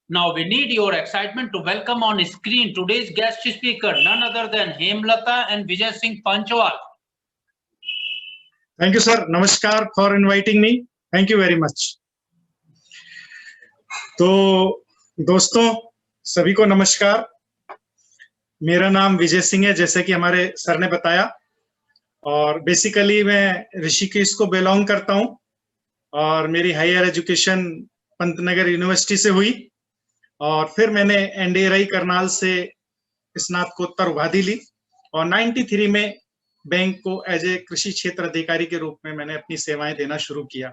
Now we need your excitement to welcome on screen today's guest speaker, none other than Hemlata and Vijay Singh Panchwal. Thank you, sir. Namaskar for inviting me. Thank you very much. तो दोस्तों सभी को नमस्कार। मेरा नाम विजय सिंह है, जैसे कि हमारे सर ने बताया, और बेसिकली मैं ऋषिकेश को बिलोंग करता हूं और मेरी हायर एजुकेशन पंतनगर यूनिवर्सिटी से हुई और फिर मैंने एनडीआरआई करनाल से स्नातकोत्तर उपाधि ली और 93 में बैंक को एज ए कृषि क्षेत्र अधिकारी के रूप में मैंने अपनी सेवाएं देना शुरू किया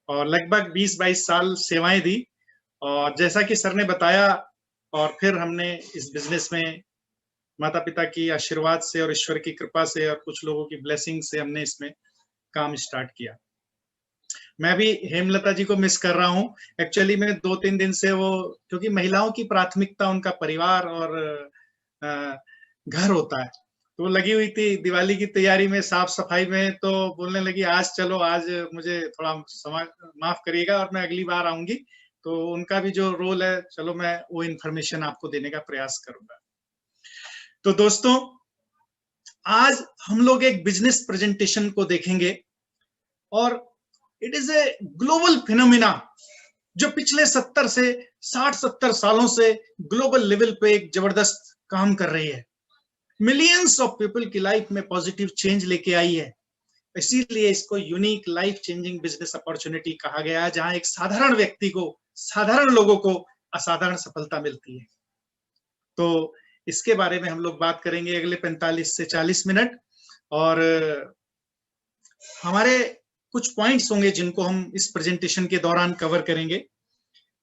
और लगभग 20-22 साल सेवाएं दी। और जैसा कि सर ने बताया, और फिर हमने इस बिजनेस में माता पिता की आशीर्वाद से और ईश्वर की कृपा से और कुछ लोगों की ब्लेसिंग से हमने इसमें काम स्टार्ट किया। मैं भी हेमलता जी को मिस कर रहा हूं। एक्चुअली में 2-3 दिन से वो, क्योंकि महिलाओं की प्राथमिकता उनका परिवार और घर होता है, तो लगी हुई थी दिवाली की तैयारी में, साफ सफाई में, तो बोलने लगी आज चलो, आज मुझे थोड़ा माफ करिएगा और मैं अगली बार आऊंगी। तो उनका भी जो रोल है, चलो मैं वो इन्फॉर्मेशन आपको देने का प्रयास करूंगा। तो दोस्तों, आज हम लोग एक बिजनेस प्रेजेंटेशन को देखेंगे और it is a global phenomena जो पिछले 70 से 60-70 सालों से ग्लोबल लेवल पे एक जबरदस्त काम कर रही है। मिलियंस ऑफ पीपल की लाइफ में पॉजिटिव चेंज लेके आई है। इसीलिए इसको unique life changing business opportunity कहा गया है, जहां एक साधारण व्यक्ति को, साधारण लोगों को असाधारण सफलता मिलती है। तो इसके बारे में हम लोग बात करेंगे अगले 45 से 40 मिनट और हमारे कुछ पॉइंट्स होंगे जिनको हम इस प्रेजेंटेशन के दौरान कवर करेंगे।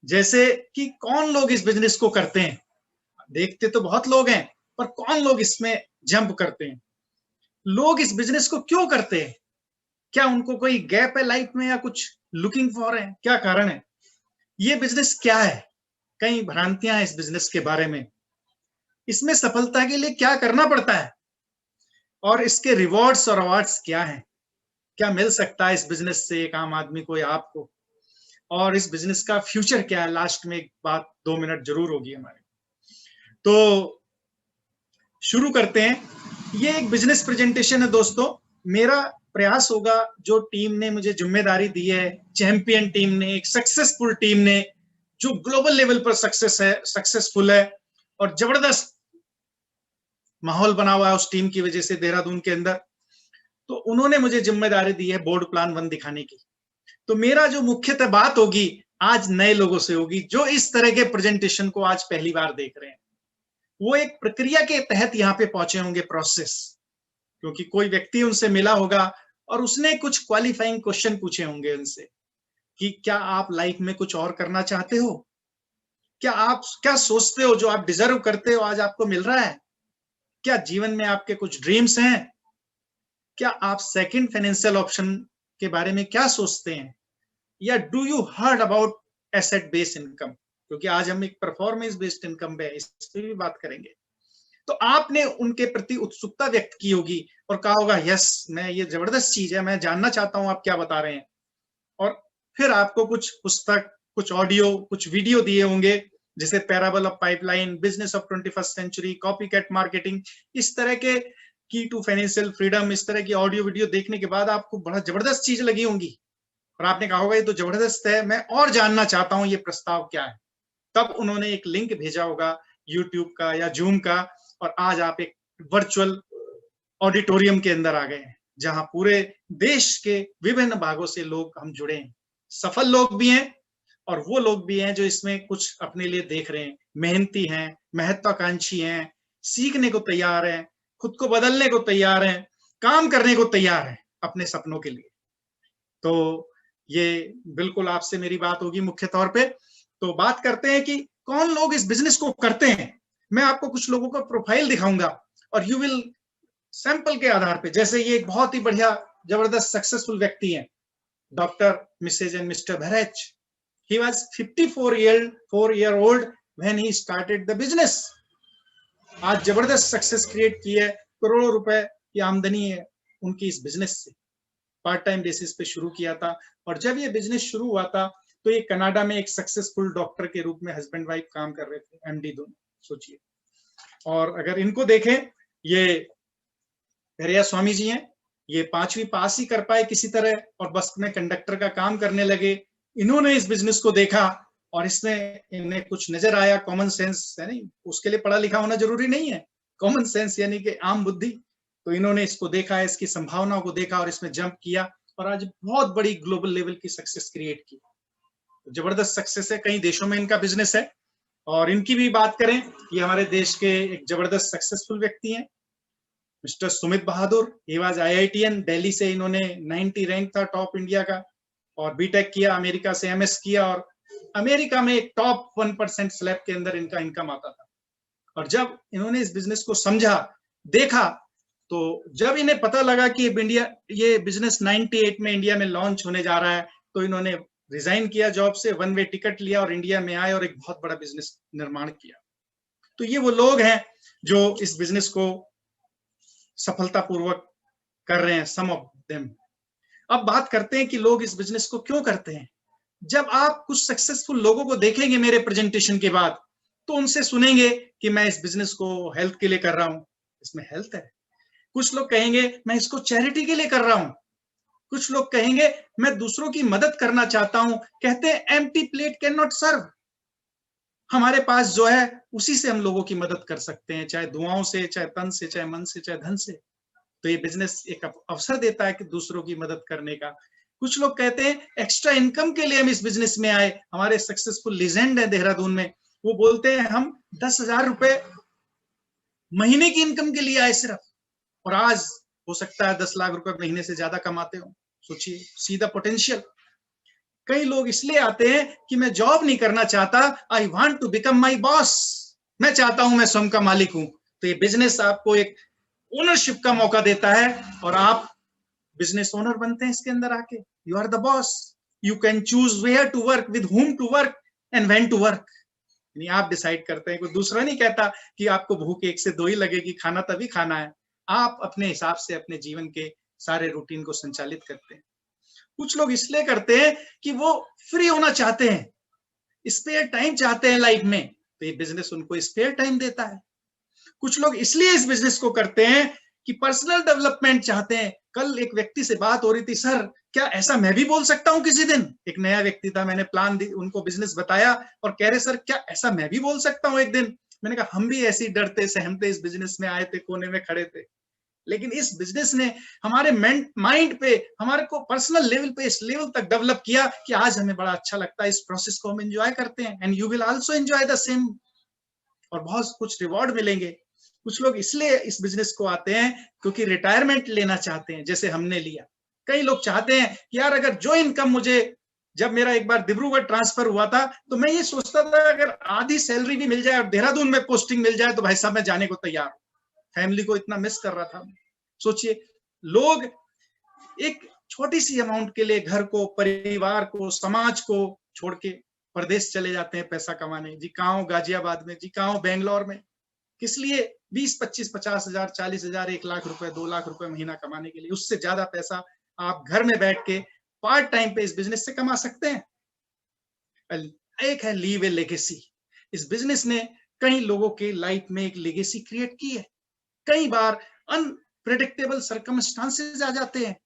जैसे कि कौन लोग इस बिजनेस को करते हैं। देखते तो बहुत लोग हैं, पर कौन लोग इसमें जंप करते हैं, लोग इस बिजनेस को क्यों करते हैं, क्या उनको कोई गैप है लाइफ में या कुछ लुकिंग फॉर है, क्या कारण है, ये बिजनेस क्या है, कई भ्रांतियां हैं इस बिजनेस के बारे में, इसमें सफलता के लिए क्या करना पड़ता है और इसके रिवॉर्ड्स और अवार्ड्स क्या हैं, क्या मिल सकता है इस बिजनेस से एक आम आदमी को या आपको, और इस बिजनेस का फ्यूचर क्या है। लास्ट में एक बात 2 मिनट जरूर होगी हमारी। तो शुरू करते हैं। ये एक बिजनेस प्रेजेंटेशन है दोस्तों। मेरा प्रयास होगा, जो टीम ने मुझे जिम्मेदारी दी है, चैंपियन टीम ने, एक सक्सेसफुल टीम ने, जो ग्लोबल लेवल पर सक्सेसफुल है और जबरदस्त माहौल बना हुआ है उस टीम की वजह से देहरादून के अंदर, तो उन्होंने मुझे जिम्मेदारी दी है बोर्ड प्लान 1 दिखाने की। तो मेरा जो मुख्यतः बात होगी आज नए लोगों से होगी, जो इस तरह के प्रेजेंटेशन को आज पहली बार देख रहे हैं। वो एक प्रक्रिया के तहत यहाँ पे पहुंचे होंगे, प्रोसेस, क्योंकि कोई व्यक्ति उनसे मिला होगा और उसने कुछ क्वालिफाइंग क्वेश्चन पूछे होंगे उनसे कि क्या आप लाइफ में कुछ और करना चाहते हो, क्या आप क्या सोचते हो जो आप डिजर्व करते हो आज आपको मिल रहा है, क्या जीवन में आपके कुछ ड्रीम्स हैं, क्या आप सेकंड फाइनेंशियल ऑप्शन के बारे में क्या सोचते हैं, या do you heard about asset based income, क्योंकि आज हम एक परफॉर्मेंस बेस्ड इनकम पे इस पे भी बात करेंगे। तो आपने उनके प्रति उत्सुकता व्यक्त की होगी और कहा होगा यस, मैं, ये जबरदस्त चीज है, मैं जानना चाहता हूं आप क्या बता रहे हैं। और फिर आपको कुछ पुस्तक, कुछ ऑडियो, कुछ वीडियो दिए होंगे, जैसे parable of pipeline, business of 21st century, copycat marketing, इस तरह के की टू फाइनेंशियल फ्रीडम, इस तरह की ऑडियो वीडियो देखने के बाद आपको बड़ा जबरदस्त चीज लगी होंगी और आपने कहा होगा ये तो जबरदस्त है, मैं और जानना चाहता हूं, ये प्रस्ताव क्या है। तब उन्होंने एक लिंक भेजा होगा यूट्यूब का या जूम का, और आज आप एक वर्चुअल ऑडिटोरियम के अंदर आ गए हैं, जहां पूरे देश के विभिन्न भागों से लोग हम जुड़े हैं। सफल लोग भी हैं और वो लोग भी हैं जो इसमें कुछ अपने लिए देख रहे हैं, मेहनती हैं, महत्वाकांक्षी हैं, सीखने को तैयार हैं, खुद को बदलने को तैयार हैं, काम करने को तैयार हैं अपने सपनों के लिए। तो ये बिल्कुल आपसे मेरी बात होगी मुख्य तौर पे। तो बात करते हैं कि कौन लोग इस बिजनेस को करते हैं। मैं आपको कुछ लोगों का प्रोफाइल दिखाऊंगा और यू विल सैंपल के आधार पे, जैसे ये एक बहुत ही बढ़िया जबरदस्त सक्सेसफुल व्यक्ति हैं, doctor Mrs and Mr Bharat. He was 4 year old when he started the business। आज जबरदस्त सक्सेस क्रिएट की है, करोड़ों रुपए की आमदनी है उनकी इस बिजनेस से। पार्ट टाइम बेसिस पे शुरू किया था और जब ये बिजनेस शुरू हुआ था तो ये कनाडा में एक सक्सेसफुल डॉक्टर के रूप में हस्बैंड वाइफ काम कर रहे थे, एमडी दोनों, सोचिए। और अगर इनको देखें, ये पेरिया स्वामी जी हैं, ये 5वीं पास ही कर पाए किसी तरह और बस में कंडक्टर का काम करने लगे। इन्होंने इस बिजनेस को देखा और इसमें इन्हें कुछ नजर आया, कॉमन सेंस है नहीं, उसके लिए पढ़ा लिखा होना जरूरी नहीं है, कॉमन सेंस यानी कि आम बुद्धि। तो इन्होंने इसको देखा, इसकी संभावनाओं को देखा और इसमें जंप किया और आज बहुत बड़ी ग्लोबल लेवल की सक्सेस क्रिएट की। जबरदस्त सक्सेस है, कई देशों में इनका बिजनेस है। और इनकी भी बात करें, ये हमारे देश के एक जबरदस्त सक्सेसफुल व्यक्ति हैं, mister Sumit Bahadur. He was IITian, Delhi से इन्होंने 90 रैंक था टॉप इंडिया का, और बीटेक किया, अमेरिका से MS किया, और अमेरिका में एक टॉप 1% स्लैब के अंदर इनका इनकम आता था। और जब इन्होंने इस बिजनेस को समझा, देखा, तो जब इन्हें पता लगा कि ये बिजनेस 98 में इंडिया में लॉन्च होने जा रहा है, तो इन्होंने रिजाइन किया जॉब से, 1 वे टिकट लिया और इंडिया में आए और एक बहुत बड़ा बिजनेस निर्माण किया। तो ये वो लोग हैं जो इस बिजनेस को सफलतापूर्वक कर रहे हैं, सम ऑफ देम। अब बात करते हैं कि लोग इस बिजनेस को क्यों करते हैं। जब आप कुछ सक्सेसफुल लोगों को देखेंगे मेरे प्रेजेंटेशन के बाद, तो उनसे सुनेंगे कि मैं इस बिजनेस को हेल्थ के लिए कर रहा हूं, इसमें हेल्थ है। कुछ लोग कहेंगे मैं इसको चैरिटी के लिए कर रहा हूं, कुछ लोग कहेंगे मैं दूसरों की मदद करना चाहता हूं। कहते हैं empty plate can not serve. हमारे पास जो है उसी से हम लोगों की मदद कर सकते हैं, चाहे दुआओं से, चाहे तन से, चाहे मन से, चाहे धन से। तो ये बिजनेस एक अवसर देता है कि दूसरों की मदद करने का। कुछ लोग कहते हैं एक्स्ट्रा इनकम के लिए हम इस बिजनेस में आए। हमारे सक्सेसफुल लीजेंड है देहरादून में, वो बोलते हैं हम 10,000 रुपए महीने की इनकम के लिए आए सिर्फ, और आज हो सकता है 10 लाख रुपए महीने से ज्यादा कमाते हो। सोचिए, सीधा पोटेंशियल। कई लोग इसलिए आते हैं कि मैं जॉब नहीं करना चाहता, I want to become my boss, मैं चाहता हूं मैं स्वयं का मालिक हूं। तो ये बिजनेस आपको एक ओनरशिप का मौका देता है और आप बिजनेस ओनर बनते हैं इसके अंदर आके। You are the boss, you can choose where to work, with whom to work and when to work. यानी आप डिसाइड करते हैं, कोई दूसरा नहीं कहता कि आपको भूख 1 से 2 ही लगेगी, खाना तभी खाना है। आप अपने हिसाब से अपने जीवन के सारे रूटीन को संचालित करते हैं। कुछ लोग इसलिए करते हैं कि वो फ्री होना चाहते हैं, स्पेयर टाइम चाहते हैं लाइफ में, तो ये बिजनेस उनको स्पेयर टाइम देता है। कुछ लोग इसलिए इस बिजनेस को करते हैं कि पर्सनल डेवलपमेंट चाहते हैं। कल एक व्यक्ति से बात हो रही थी, सर क्या ऐसा मैं भी बोल सकता हूं किसी दिन। एक नया व्यक्ति था, मैंने प्लान दी, उनको बिजनेस बताया और कह रहे सर क्या ऐसा मैं भी बोल सकता हूं एक दिन। मैंने कहा हम भी ऐसे ही डरते सहमते इस बिजनेस में आए थे, कोने में खड़े थे, लेकिन इस बिजनेस ने हमारे माइंड पे, हमारे को पर्सनल लेवल पे इस लेवल तक डेवलप किया कि आज हमें बड़ा अच्छा लगता है। इस प्रोसेस को हम एंजॉय करते हैं, and you will also enjoy the same, और बहुत कुछ रिवॉर्ड मिलेंगे। कुछ लोग इसलिए इस बिजनेस को आते हैं क्योंकि रिटायरमेंट लेना चाहते हैं, जैसे हमने लिया। कई लोग चाहते हैं कि यार अगर जो इनकम मुझे, जब मेरा एक बार डिब्रूगढ़ ट्रांसफर हुआ था तो मैं ये सोचता था अगर आधी सैलरी भी मिल जाए और देहरादून में पोस्टिंग मिल जाए तो भाई साहब मैं जाने को तैयार हूं। फैमिली को इतना मिस कर रहा था। सोचिए, लोग एक छोटी सी अमाउंट के लिए घर को, परिवार को, समाज को छोड़ के प्रदेश चले जाते हैं पैसा कमाने। जी गांव गाजियाबाद में, जी गांव बेंगलोर में, किस लिए? 20, 25, 50 हजार, 40 हजार, 1 लाख रुपए, 2 लाख रुपए महीना कमाने के लिए। उससे ज्यादा पैसा आप घर में बैठ के पार्ट टाइम पे इस बिजनेस से कमा सकते हैं। एक है लीव ए लेगेसी। इस बिजनेस ने कई लोगों के लाइफ में एक लेगेसी क्रिएट की है। कई बार अनप्रेडिक्टेबल सर्कमस्टांसेस आ जाते हैं,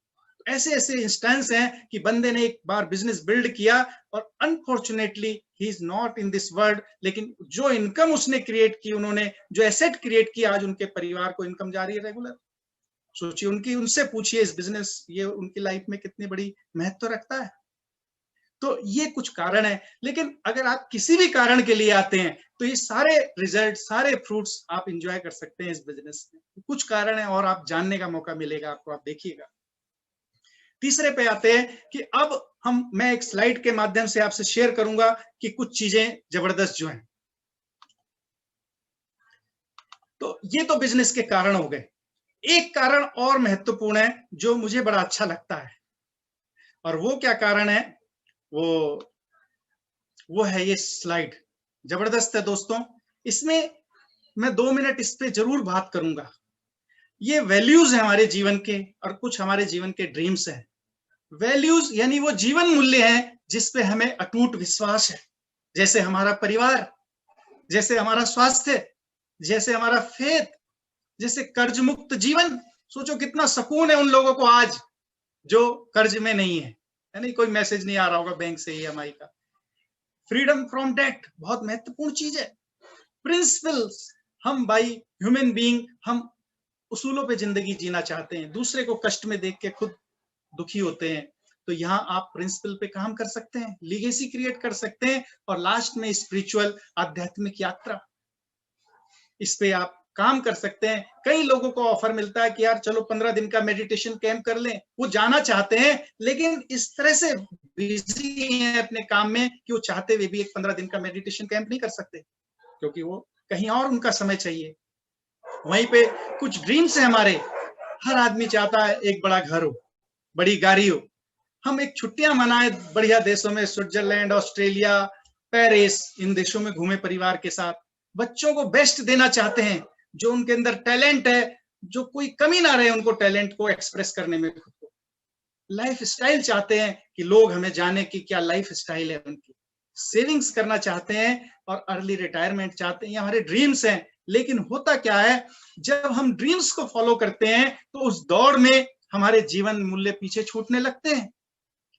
ऐसे ऐसे इंस्टेंस हैं कि बंदे ने एक बार बिजनेस बिल्ड किया और unfortunately he is not in this world, लेकिन जो इनकम उसने क्रिएट की, उन्होंने जो एसेट क्रिएट किया, आज उनके परिवार को इनकम जा रही है रेगुलर। सोचिए, उनसे पूछिए इस बिजनेस ये उनकी लाइफ में कितनी बड़ी महत्व रखता है। तो ये कुछ कारण है, लेकिन अगर आप किसी भी कारण के लिए आते हैं तो ये सारे रिजल्ट, सारे फ्रूट्स आप एंजॉय कर सकते हैं इस बिजनेस में। कुछ कारण है और आप जानने का मौका मिलेगा आपको, आप देखिएगा। तीसरे पे आते हैं कि अब मैं एक स्लाइड के माध्यम से आपसे शेयर करूंगा कि कुछ चीजें जबरदस्त जो हैं। तो ये तो बिजनेस के कारण हो गए। एक कारण और महत्वपूर्ण है जो मुझे बड़ा अच्छा लगता है, और वो क्या कारण है? वो है ये स्लाइड। जबरदस्त है दोस्तों। इसमें मैं 2 मिनट इस पे जरूर बात करूंगा। ये वैल्यूज है हमारे जीवन के, और कुछ हमारे जीवन के ड्रीम्स हैं। वैल्यूज यानी वो जीवन मूल्य हैं जिस पे हमें अटूट विश्वास है, जैसे हमारा परिवार, जैसे हमारा स्वास्थ्य, जैसे हमारा फेथ, जैसे कर्ज मुक्त जीवन। सोचो कितना सुकून है उन लोगों को आज जो कर्ज में नहीं है नहीं, कोई मैसेज नहीं आ रहा होगा बैंक से EMI का। फ्रीडम फ्रॉम डेट बहुत महत्वपूर्ण चीज है। प्रिंसिपल्स, हम बाई ह्यूमन बीइंग, हम उसूलों पे जिंदगी जीना चाहते हैं, दूसरे को कष्ट में देख के खुद दुखी होते हैं, तो यहाँ आप प्रिंसिपल पे काम कर सकते हैं, लीगेसी क्रिएट कर सकते हैं। और लास्ट में स्पिरिचुअल, आध्यात्मिक यात्रा, इस पे आप काम कर सकते हैं। कई लोगों को ऑफर मिलता है कि यार चलो 15 दिन का मेडिटेशन कैंप कर लें, वो जाना चाहते हैं लेकिन इस तरह से बिजी हैं अपने काम में कि वो चाहते हुए भी एक 15 दिन का मेडिटेशन कैंप नहीं कर सकते, क्योंकि वो कहीं और उनका समय चाहिए। वहीं पे कुछ ड्रीम्स है हमारे, हर आदमी चाहता है एक बड़ा घर हो, बड़ी गाड़ी हो, हम एक छुट्टियां मनाए बढ़िया देशों में, स्विट्जरलैंड, ऑस्ट्रेलिया, पेरिस, इन देशों में घूमे परिवार के साथ। बच्चों को बेस्ट देना चाहते हैं, जो उनके अंदर टैलेंट है, जो कोई कमी ना रहे उनको टैलेंट को एक्सप्रेस करने में खुद को। लाइफ स्टाइल चाहते हैं कि लोग हमें जाने कि क्या लाइफ स्टाइल है उनकी। सेविंग्स करना चाहते हैं और अर्ली रिटायरमेंट चाहते हैं, ये हमारे ड्रीम्स हैं। लेकिन होता क्या है, जब हम ड्रीम्स को फॉलो करते हैं तो उस दौड़ में हमारे जीवन मूल्य पीछे छूटने लगते हैं।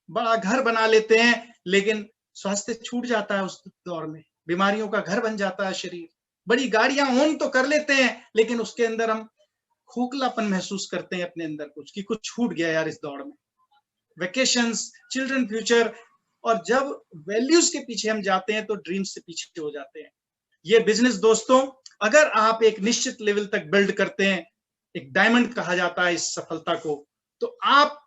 बड़ा घर बना लेते हैं लेकिन स्वास्थ्य छूट जाता है उस दौर में, बीमारियों का घर बन जाता है शरीर। बड़ी गाड़ियां ओन तो कर लेते हैं लेकिन उसके अंदर हम खोखलापन महसूस करते हैं अपने अंदर, कुछ छूट गया यार इस दौड़ में। वेकेशंस, चिल्ड्रन फ्यूचर, और जब वैल्यूज के पीछे हम जाते हैं तो ड्रीम्स से पीछे हो जाते हैं। ये बिजनेस दोस्तों, अगर आप एक निश्चित लेवल तक बिल्ड करते हैं, एक डायमंड कहा जाता है इस सफलता को, तो आप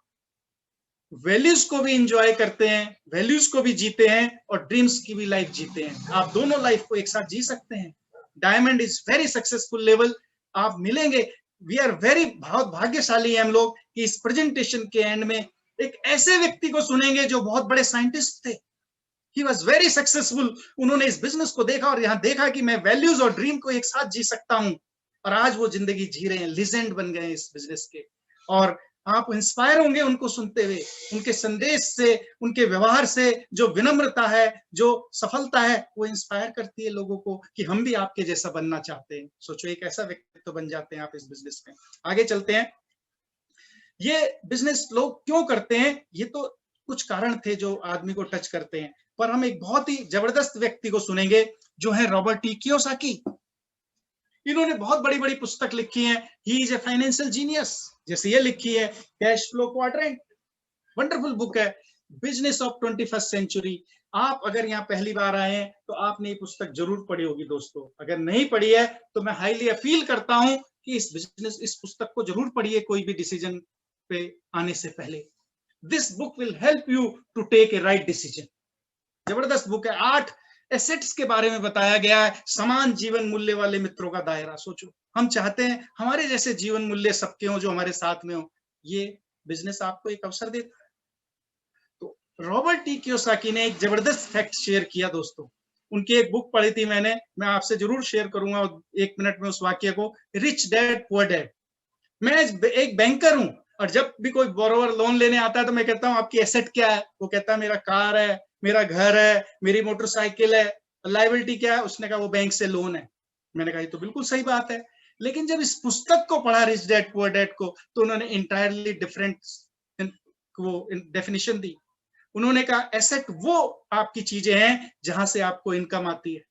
वैल्यूज को भी इंजॉय करते हैं, वैल्यूज को भी जीते हैं और ड्रीम्स की भी लाइफ जीते हैं। आप दोनों लाइफ को एक साथ जी सकते हैं। Diamond is very successful level आप मिलेंगे। वी आर वेरी, बहुत भाग्यशाली हैं हम लोग कि इस प्रेजेंटेशन के एंड में एक ऐसे व्यक्ति को सुनेंगे जो बहुत बड़े साइंटिस्ट थे। He was very successful. उन्होंने इस बिजनेस को देखा और यहाँ देखा कि मैं वैल्यूज और ड्रीम को एक साथ जी सकता हूँ, और आज वो जिंदगी जी रहे हैं, लीजेंड बन गए इस बिजनेस के। और आप इंस्पायर होंगे उनको सुनते हुए, उनके संदेश से, उनके व्यवहार से। जो विनम्रता है, जो सफलता है, वो इंस्पायर करती है लोगों को कि हम भी आपके जैसा बनना चाहते हैं। सोचो एक ऐसा व्यक्तित्व बन जाते हैं आप इस बिजनेस में। आगे चलते हैं। ये बिजनेस लोग क्यों करते हैं, ये तो कुछ कारण थे जो आदमी को टच करते हैं, पर हम एक बहुत ही जबरदस्त व्यक्ति को सुनेंगे जो है रॉबर्ट टी कियोसाकी। इन्होंने बहुत बड़ी बड़ी पुस्तक लिखी है। He is a financial genius, जैसे ये लिखी है cash flow quadrant, wonderful book है। Business of 21st century. आप अगर यहाँ पहली बार आए हैं तो आपने ये पुस्तक जरूर पढ़ी होगी दोस्तों। अगर नहीं पढ़ी है तो मैं हाईली अपील करता हूं कि इस पुस्तक को जरूर पढ़िए कोई भी डिसीजन पे आने से पहले। This book will help you to take a right decision. जबरदस्त बुक है। 8 एसेट्स के बारे में बताया गया है। समान जीवन मूल्य वाले मित्रों का दायरा। सोचो, हम चाहते हैं हमारे जैसे जीवन मूल्य सबके हो, जो हमारे साथ में हो। ये बिजनेस आपको एक अवसर देता है। तो रॉबर्ट टी कियोसाकी ने एक जबरदस्त फैक्ट शेयर किया दोस्तों। उनकी एक बुक पढ़ी थी मैंने, मैं आपसे जरूर शेयर करूंगा 1 मिनट में उस वाक्य को। Rich dad poor dad. मैं एक बैंकर हूं और जब भी कोई बोरोवर लोन लेने आता है तो मैं कहता हूं आपकी एसेट क्या है? वो कहता है मेरा कार है, मेरा घर है, मेरी मोटरसाइकिल है। लायबिलिटी क्या है? उसने कहा वो बैंक से लोन है। मैंने कहा ये तो बिल्कुल सही बात है। लेकिन जब इस पुस्तक को पढ़ा रिच डैड पुअर डैड को, तो उन्होंने इंटायरली डिफरेंट वो डेफिनेशन दी। उन्होंने कहा एसेट वो आपकी चीजें हैं जहां से आपको इनकम आती है,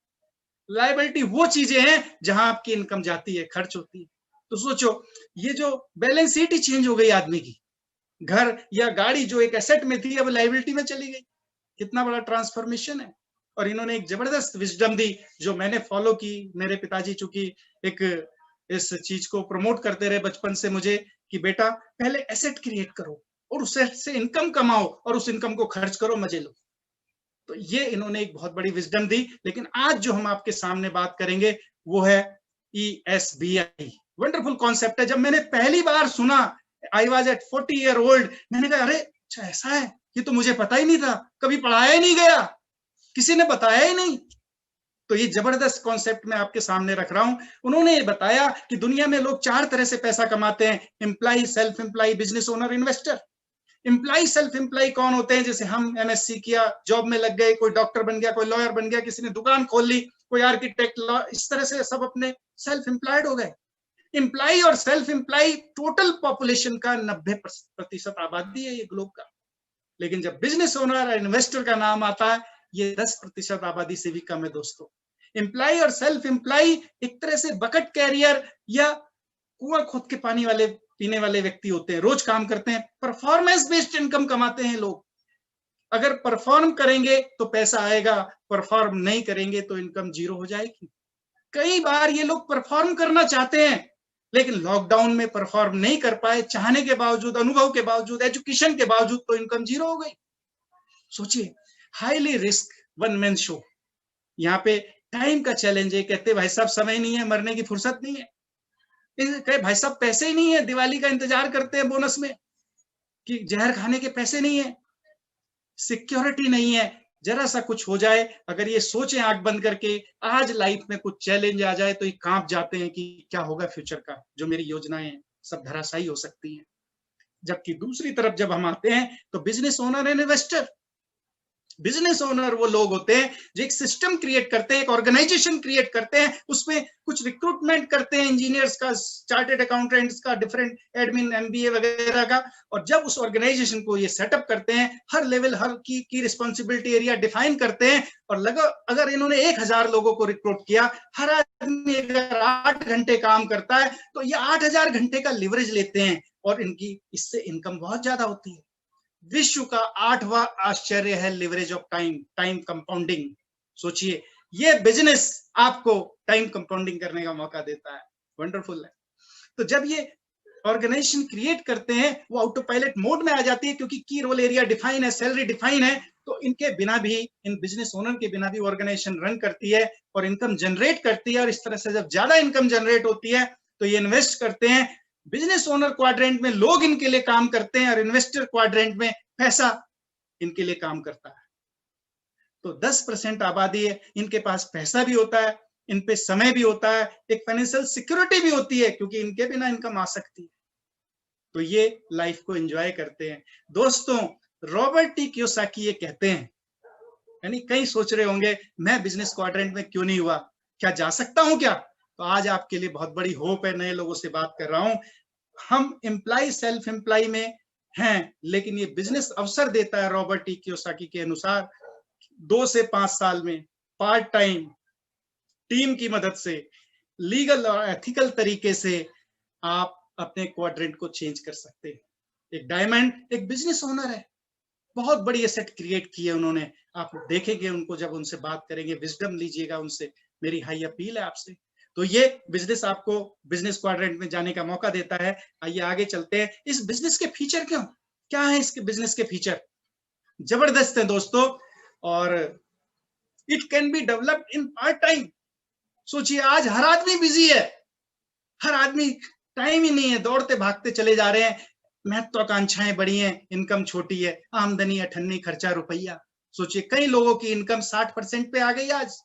लायबिलिटी वो चीजें हैं जहां आपकी इनकम जाती है, खर्च होती है। तो सोचो, ये जो बैलेंस शीट ही चेंज हो गई आदमी की। घर या गाड़ी जो एक एसेट में थी अब लायबिलिटी में चली गई। कितना बड़ा ट्रांसफॉर्मेशन है। और इन्होंने एक जबरदस्त विजडम दी जो मैंने फॉलो की। मेरे पिताजी चूंकि एक इस चीज को प्रमोट करते रहे बचपन से मुझे कि बेटा पहले एसेट क्रिएट करो और उस एसेट से इनकम कमाओ और उस इनकम को खर्च करो, मजे लो। तो ये इन्होंने एक बहुत बड़ी विजडम दी। लेकिन आज जो हम आपके सामने बात करेंगे वो है ESBI। वंडरफुल कॉन्सेप्ट है। जब मैंने पहली बार सुना, I was at 40 years old, मैंने कहा अरे अच्छा ऐसा है, ये तो मुझे पता ही नहीं था, कभी पढ़ाया ही नहीं गया, किसी ने बताया ही नहीं। तो ये जबरदस्त कॉन्सेप्ट मैं आपके सामने रख रहा हूं। उन्होंने ये बताया कि दुनिया में लोग 4 तरह से पैसा कमाते हैं: employ, self employ, business owner, investor. Employ self employ कौन होते हैं? जैसे हम एमएससी किया, जॉब में लग गए, कोई डॉक्टर बन गया, कोई लॉयर बन गया, किसी ने दुकान खोल ली, कोई आर्किटेक्ट, लॉ, इस तरह से सब अपने सेल्फ एम्प्लॉयड हो गए। एम्प्लॉय और सेल्फ एम्प्लॉय टोटल पॉपुलेशन का 90% आबादी है ये ग्लोब का। लेकिन जब बिजनेस ओनर और इन्वेस्टर का नाम आता है, ये 10% आबादी से भी कम है दोस्तों। एम्प्लॉय और सेल्फ एम्प्लॉय एक तरह से बकेट कैरियर या कुआं खोद के पानी वाले पीने वाले व्यक्ति होते हैं, रोज काम करते हैं, परफॉर्मेंस बेस्ड इनकम कमाते हैं लोग। अगर परफॉर्म करेंगे तो पैसा आएगा, परफॉर्म नहीं करेंगे तो इनकम जीरो हो जाएगी। कई बार ये लोग परफॉर्म करना चाहते हैं लेकिन लॉकडाउन में परफॉर्म नहीं कर पाए, चाहने के बावजूद, अनुभव के बावजूद, एजुकेशन के बावजूद, तो इनकम जीरो हो गई। सोचिए, highly risk one man show, यहाँ पे टाइम का चैलेंज है। कहते भाई साहब समय नहीं है, मरने की फुर्सत नहीं है। कहे भाई साहब पैसे ही नहीं है, दिवाली का इंतजार करते हैं बोनस में कि जहर खाने के पैसे नहीं है, सिक्योरिटी नहीं है, जरा सा कुछ हो जाए, अगर ये सोचे आंख बंद करके आज लाइफ में कुछ चैलेंज आ जाए तो ये कांप जाते हैं कि क्या होगा फ्यूचर का, जो मेरी योजनाएं सब धराशायी हो सकती हैं। जबकि दूसरी तरफ जब हम आते हैं तो business owner and investor, business owner वो लोग होते हैं जो एक सिस्टम क्रिएट करते हैं, एक ऑर्गेनाइजेशन क्रिएट करते हैं, उसमें कुछ रिक्रूटमेंट करते हैं, इंजीनियर्स का, चार्टेड अकाउंटेंट्स का, डिफरेंट एडमिन, एमबीए वगैरह का, और जब उस ऑर्गेनाइजेशन को ये सेटअप करते हैं, हर लेवल, हर की रिस्पॉन्सिबिलिटी एरिया डिफाइन करते हैं, और अगर इन्होंने 1000 लोगों को रिक्रूट किया, हर आदमी अगर 8 घंटे काम करता है तो ये 8000 घंटे का लिवरेज लेते हैं और इनकी इससे इनकम बहुत ज्यादा होती है। विश्व का 8वां आश्चर्य है leverage of time, time compounding. सोचिए, ये बिजनेस आपको टाइम कंपाउंडिंग करने का मौका देता है। वंडरफुल है। तो जब ये ऑर्गेनाइजेशन क्रिएट करते हैं, वो ऑटो पायलट मोड में आ जाती है, क्योंकि की रोल एरिया डिफाइन है, सैलरी डिफाइन है, तो इनके बिना भी, इन बिजनेस ओनर के बिना भी ऑर्गेनाइजेशन रन करती है और इनकम जनरेट करती है। और इस तरह से जब ज्यादा इनकम जनरेट होती है तो ये इन्वेस्ट करते हैं। बिजनेस ओनर क्वाड्रेंट में लोग इनके लिए काम करते हैं और इन्वेस्टर क्वाड्रेंट में पैसा इनके लिए काम करता है। तो 10% आबादी है, इनके पास पैसा भी होता है, इन पे समय भी होता है, एक फाइनेंशियल सिक्योरिटी भी होती है, क्योंकि इनके बिना इनकम आ सकती है। तो ये लाइफ को एंजॉय करते हैं। दोस्तों, रॉबर्ट टी कियोसाकी ये कहते हैं, यानी कई सोच रहे होंगे मैं बिजनेस क्वाड्रेंट में क्यों नहीं हुआ, क्या जा सकता हूं क्या? तो आज आपके लिए बहुत बड़ी होप है, नए लोगों से बात कर रहा हूं। हम एम्प्लॉय सेल्फ एम्प्लॉय में हैं, लेकिन ये बिजनेस अवसर देता है रॉबर्ट टी कियोसाकी के अनुसार 2 से 5 साल में पार्ट टाइम टीम की मदद से, लीगल और एथिकल तरीके से आप अपने क्वाड्रेंट को चेंज कर सकते हैं। एक डायमंड एक बिजनेस ओनर है, बहुत बड़ी एसेट क्रिएट की है उन्होंने। आप देखेंगे उनको, जब उनसे बात करेंगे, विजडम लीजिएगा उनसे, मेरी हाई अपील है आपसे। तो ये बिजनेस आपको बिजनेस क्वाड्रेंट में जाने का मौका देता है। आइए आगे चलते हैं। इस बिजनेस के फीचर क्या है? इसके बिजनेस के फीचर जबरदस्त है दोस्तों, और it can be developed in part time. सोचिए, आज हर आदमी बिजी है, हर आदमी, टाइम ही नहीं है, दौड़ते भागते चले जा रहे हैं, महत्वाकांक्षाएं बड़ी हैं, इनकम छोटी है, आमदनी अठन्नी, खर्चा रुपया। सोचिए, कई लोगों की इनकम 60% पे आ गई आज,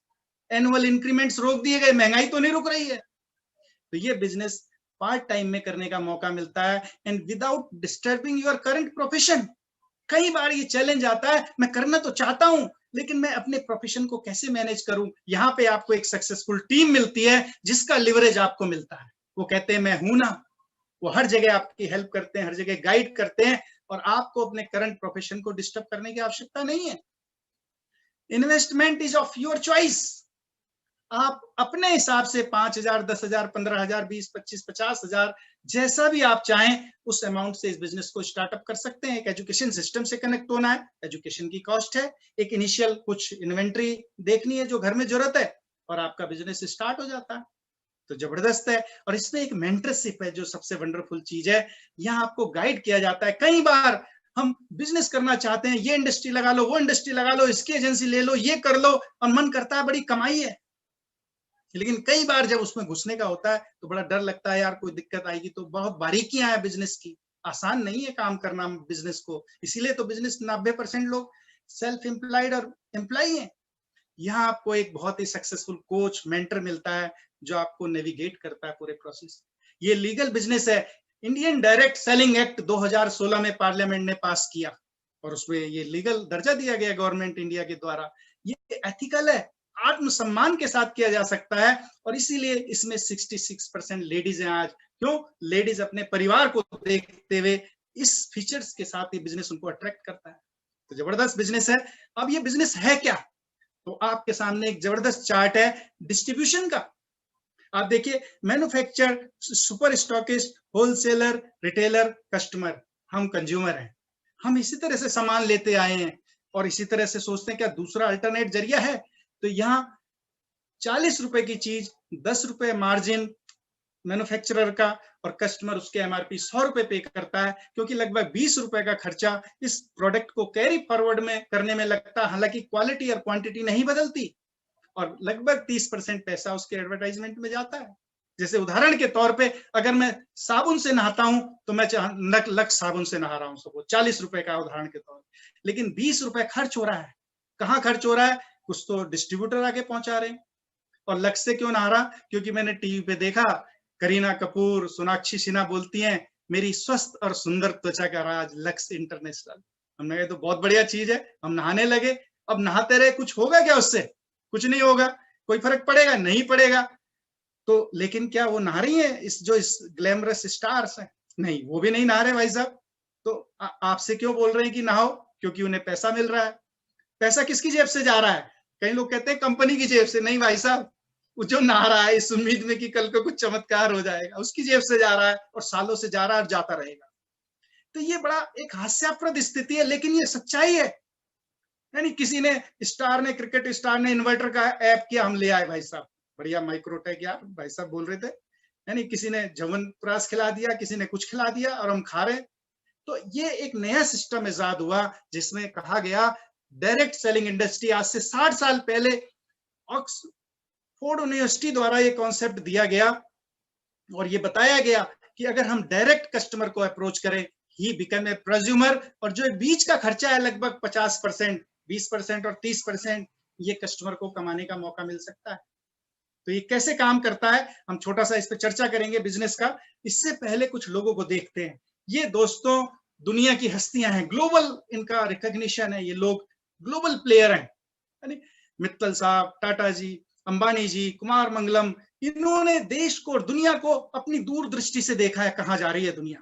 एनुअल इंक्रीमेंट्स रोक दिए गए, महंगाई तो नहीं रुक रही है। तो ये बिजनेस पार्ट टाइम में करने का मौका मिलता है, and without disturbing your current profession. कई बार ये चैलेंज आता है, मैं करना तो चाहता हूं लेकिन मैं अपने प्रोफेशन को कैसे मैनेज करूं। यहाँ पे आपको एक सक्सेसफुल टीम मिलती है जिसका लिवरेज आपको मिलता है। वो कहते हैं मैं हूं ना, वो हर जगह आपकी हेल्प करते हैं, हर जगह गाइड करते हैं, और आपको अपने करंट प्रोफेशन को डिस्टर्ब करने की आवश्यकता नहीं है। Investment is of your choice. आप अपने हिसाब से 5000, 10,000, 15,000, 20, 25, 50,000, जैसा भी आप चाहें उस अमाउंट से इस बिजनेस को स्टार्टअप कर सकते हैं। एक एजुकेशन सिस्टम से कनेक्ट होना है, एजुकेशन की कॉस्ट है, एक इनिशियल कुछ इन्वेंट्री देखनी है जो घर में जरूरत है, और आपका बिजनेस स्टार्ट हो जाता है। तो जबरदस्त है। और इसमें एक मेंटरशिप है जो सबसे वंडरफुल चीज है। यहाँ आपको गाइड किया जाता है। कई बार हम बिजनेस करना चाहते हैं, ये इंडस्ट्री लगा लो, वो इंडस्ट्री लगा लो, इसकी एजेंसी ले लो, ये कर लो, और मन करता है बड़ी कमाई है, लेकिन कई बार जब उसमें घुसने का होता है तो बड़ा डर लगता है, यार कोई दिक्कत आएगी। तो बहुत बारीकियां हैं बिजनेस की, आसान नहीं है काम करना बिजनेस को। इसीलिए तो बिजनेस 90% लोग सेल्फ एम्प्लॉयड और एम्प्लॉय हैं। यहाँ आपको एक बहुत ही सक्सेसफुल कोच, मेंटर मिलता है जो आपको नेविगेट करता है पूरे प्रोसेस। ये लीगल बिजनेस है, इंडियन डायरेक्ट सेलिंग एक्ट 2016 में पार्लियामेंट ने पास किया और उसमें ये लीगल दर्जा दिया गया गवर्नमेंट इंडिया के द्वारा। ये एथिकल है, आत्मसम्मान के साथ किया जा सकता है और इसीलिए इसमें 66% लेडीज हैं आज। क्यों? लेडीज अपने परिवार को देखते हुए इस फीचर्स के साथ ये बिजनेस उनको अट्रैक्ट करता है। तो जबरदस्त बिजनेस है। अब ये बिजनेस है क्या? तो आपके सामने एक जबरदस्त चार्ट है डिस्ट्रीब्यूशन का। आप देखिए, manufacture, super stockist, wholesaler, retailer, customer, हम कंज्यूमर हैं। हम इसी तरह से सामान लेते आए हैं और इसी तरह से सोचते हैं क्या दूसरा अल्टरनेट जरिया है? तो यहाँ 40 रुपए की चीज 10 रुपए मार्जिन मैन्युफैक्चरर का और कस्टमर उसके एमआरपी 100 रुपए पे करता है, क्योंकि लगभग 20 रुपए का खर्चा इस प्रोडक्ट को कैरी फॉरवर्ड में करने में लगता है। हालांकि क्वालिटी और क्वांटिटी नहीं बदलती और लगभग 30% पैसा उसके एडवर्टाइजमेंट में जाता है। जैसे उदाहरण के तौर पे अगर मैं साबुन से नहाता हूं तो मैं लक्स साबुन से नहा रहा हूं, सबको 40 रुपए का उदाहरण के तौर पे, लेकिन 20 रुपए खर्च हो रहा है। कहाँ खर्च हो रहा है? कुछ तो डिस्ट्रीब्यूटर आगे पहुंचा रहे हैं। और लक्स से क्यों नहा रहा? क्योंकि मैंने टीवी पे देखा करीना कपूर, सोनाक्षी सिन्हा बोलती हैं मेरी स्वस्थ और सुंदर त्वचा का राज लक्स इंटरनेशनल। हमने कहा तो बहुत बढ़िया चीज है, हम नहाने लगे। अब नहाते रहे, कुछ होगा क्या उससे? कुछ नहीं होगा। कोई फर्क पड़ेगा? नहीं पड़ेगा। तो लेकिन क्या वो नहा रही है इस ग्लैमरस स्टार्स हैं? नहीं, वो भी नहीं नहा रहे भाई साहब। तो आपसे क्यों बोल रहे हैं कि नहाओ? क्योंकि उन्हें पैसा मिल रहा है। पैसा किसकी जेब से जा रहा है? कई लोग कहते हैं कंपनी की जेब से। नहीं भाई साहब, वो जो नहा रहा है इस उम्मीद में कि कल को कुछ चमत्कार हो जाएगा, उसकी जेब से जा रहा है और सालों से जा रहा है और जाता रहेगा। तो ये बड़ा एक हास्यास्पद स्थिति है, लेकिन ये सच्चाई है। यानी किसी ने क्रिकेट स्टार ने इन्वर्टर का ऐप किया, हम ले आए भाई साहब, बढ़िया माइक्रोटेक यार भाई साहब बोल रहे थे। यानी किसी ने च्यवनप्राश खिला दिया, किसी ने कुछ खिला दिया और हम खा रहे। तो ये एक नया सिस्टम इजाद हुआ जिसमें कहा गया डायरेक्ट सेलिंग इंडस्ट्री। आज से 60 साल पहले ऑक्सफोर्ड यूनिवर्सिटी द्वारा ये कॉन्सेप्ट दिया गया और ये बताया गया कि अगर हम डायरेक्ट कस्टमर को अप्रोच करें, ही बिकम ए प्रोज्यूमर, और जो बीच का खर्चा है लगभग 50%, 20% और 30%, ये कस्टमर को कमाने का मौका मिल सकता है। तो ये कैसे काम करता है, हम छोटा सा इस पे चर्चा करेंगे बिजनेस का। इससे पहले कुछ लोगों को देखते हैं। ये दोस्तों दुनिया की हस्तियां हैं, ग्लोबल इनका रिकॉग्निशन है, ये लोग ग्लोबल प्लेयर हैं। यानी मित्तल साहब, टाटा जी, अंबानी जी, कुमार मंगलम, इन्होंने देश को और दुनिया को अपनी दूरदृष्टि से देखा है कहां जा रही है दुनिया।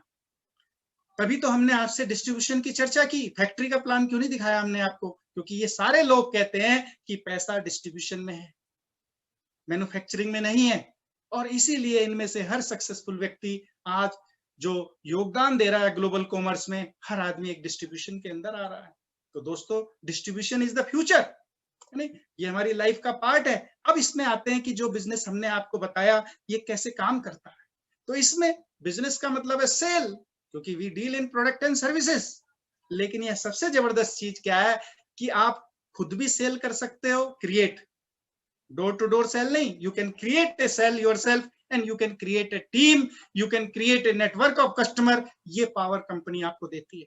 तभी तो हमने आपसे डिस्ट्रीब्यूशन की चर्चा की। फैक्ट्री का प्लान क्यों नहीं दिखाया हमने आपको? क्योंकि ये सारे लोग कहते हैं कि पैसा डिस्ट्रीब्यूशन में है, मैन्युफैक्चरिंग में नहीं है। और इसीलिए इनमें से हर सक्सेसफुल व्यक्ति आज जो योगदान दे रहा है ग्लोबल कॉमर्स में, हर आदमी एक डिस्ट्रीब्यूशन के अंदर आ रहा है। तो दोस्तों डिस्ट्रीब्यूशन इज द फ्यूचर, नहीं ये हमारी लाइफ का पार्ट है। अब इसमें आते हैं कि जो बिजनेस हमने आपको बताया ये कैसे काम करता है। तो इसमें बिजनेस का मतलब है सेल, क्योंकि we deal in product and services. लेकिन यह सबसे जबरदस्त चीज क्या है कि आप खुद भी सेल कर सकते हो, create, door to door sale नहीं, you can create a sale yourself and you can create a team, you can create a network of customer. ये पावर कंपनी आपको देती है।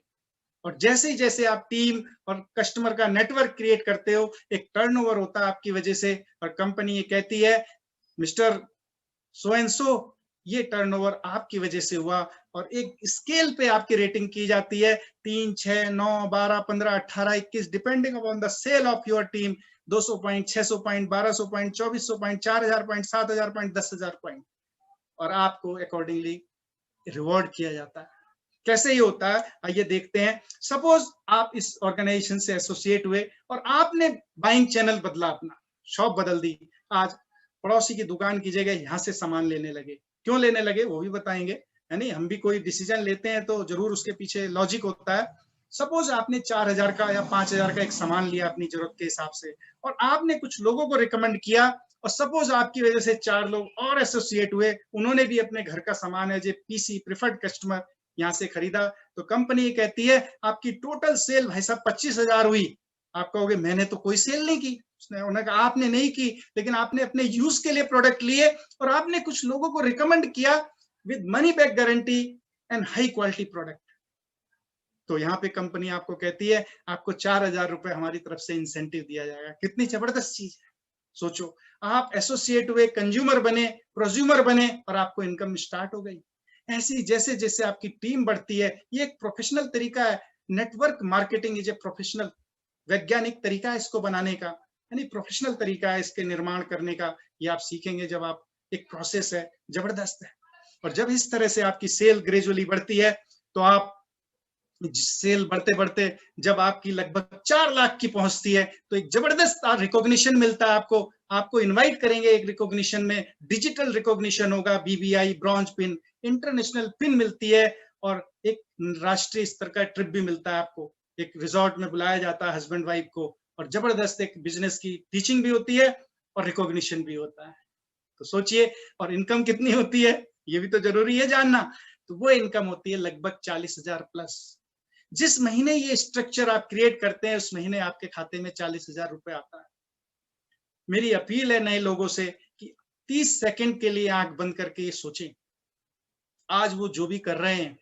और जैसे ही जैसे आप टीम और कस्टमर का नेटवर्क क्रिएट करते हो, एक टर्नओवर होता है आपकी वजह से, और कंपनी ये कहती है मिस्टर सो एंड सो, ये टर्नओवर आपकी वजह से हुआ, और एक स्केल पे आपकी रेटिंग की जाती है 3, 6, 9, 12, 15, 18, 21 depending upon the sale of your team. 200 point, 600 point, 1200 point, 2400 point, 4000 point, 7000 point, 10,000 point, और आपको अकॉर्डिंगली रिवॉर्ड किया जाता है। कैसे ये होता है आइए देखते हैं। सपोज आप इस ऑर्गेनाइजेशन से एसोसिएट हुए और आपने बाइंग चैनल बदला, अपना शॉप बदल दी। आज पड़ोसी की दुकान की जगह यहाँ से सामान लेने लगे। क्यों लेने लगे वो भी बताएंगे, है नहीं? हम भी कोई डिसीजन लेते हैं तो जरूर उसके पीछे लॉजिक होता है। सपोज आपने 4,000 का या 5,000 का एक सामान लिया अपनी जरूरत के हिसाब से, और आपने कुछ लोगों को रिकमेंड किया, और सपोज आपकी वजह से 4 लोग और एसोसिएट हुए, उन्होंने भी अपने घर का सामान है जो पीसी प्रिफर्ड कस्टमर यहाँ से खरीदा। तो कंपनी कहती है आपकी टोटल सेल भाई साहब 25,000 हुई। आप कहोगे मैंने तो कोई सेल नहीं की। उन्होंने कहा आपने नहीं की, लेकिन आपने अपने यूज के लिए प्रोडक्ट लिए और आपने कुछ लोगों को रिकमेंड किया with money back guarantee and high quality product. तो यहाँ पे कंपनी आपको कहती है आपको 4,000 रुपए हमारी तरफ से इंसेंटिव दिया जाएगा। कितनी जबरदस्त चीज है। सोचो, आप एसोसिएट हुए, कंज्यूमर बने, प्रोज्यूमर बने, और आपको इनकम स्टार्ट हो गई। ऐसी जैसे जैसे आपकी टीम बढ़ती है, ये एक प्रोफेशनल तरीका है। Network marketing is a professional, वैज्ञानिक तरीका है इसको बनाने का, यानी प्रोफेशनल तरीका है इसके निर्माण करने का। ये आप सीखेंगे जब आप, एक प्रोसेस है, जबरदस्त है। और जब इस तरह से आपकी सेल ग्रेजुअली बढ़ती है, तो आप सेल बढ़ते बढ़ते जब आपकी लगभग 4 लाख की पहुंचती है, तो एक जबरदस्त रिकॉग्निशन मिलता है आपको। आपको इनवाइट करेंगे एक रिकॉग्निशन में, डिजिटल रिकॉग्निशन होगा, BBI bronze pin, international pin मिलती है, और एक राष्ट्रीय स्तर का ट्रिप भी मिलता है आपको। एक रिजॉर्ट में बुलाया जाता है हस्बैंड वाइफ को, और जबरदस्त एक बिजनेस की टीचिंग भी होती है और रिकॉग्निशन भी होता है। तो सोचिए, और इनकम कितनी होती है, ये भी तो जरूरी है जानना। तो वो इनकम होती है लगभग 40,000 प्लस। जिस महीने ये स्ट्रक्चर आप क्रिएट करते हैं, उस महीने आपके खाते में 40,000 रुपए आता है। मेरी अपील है नए लोगों से कि 30 सेकंड के लिए आंख बंद करके ये सोचें, आज वो जो भी कर रहे हैं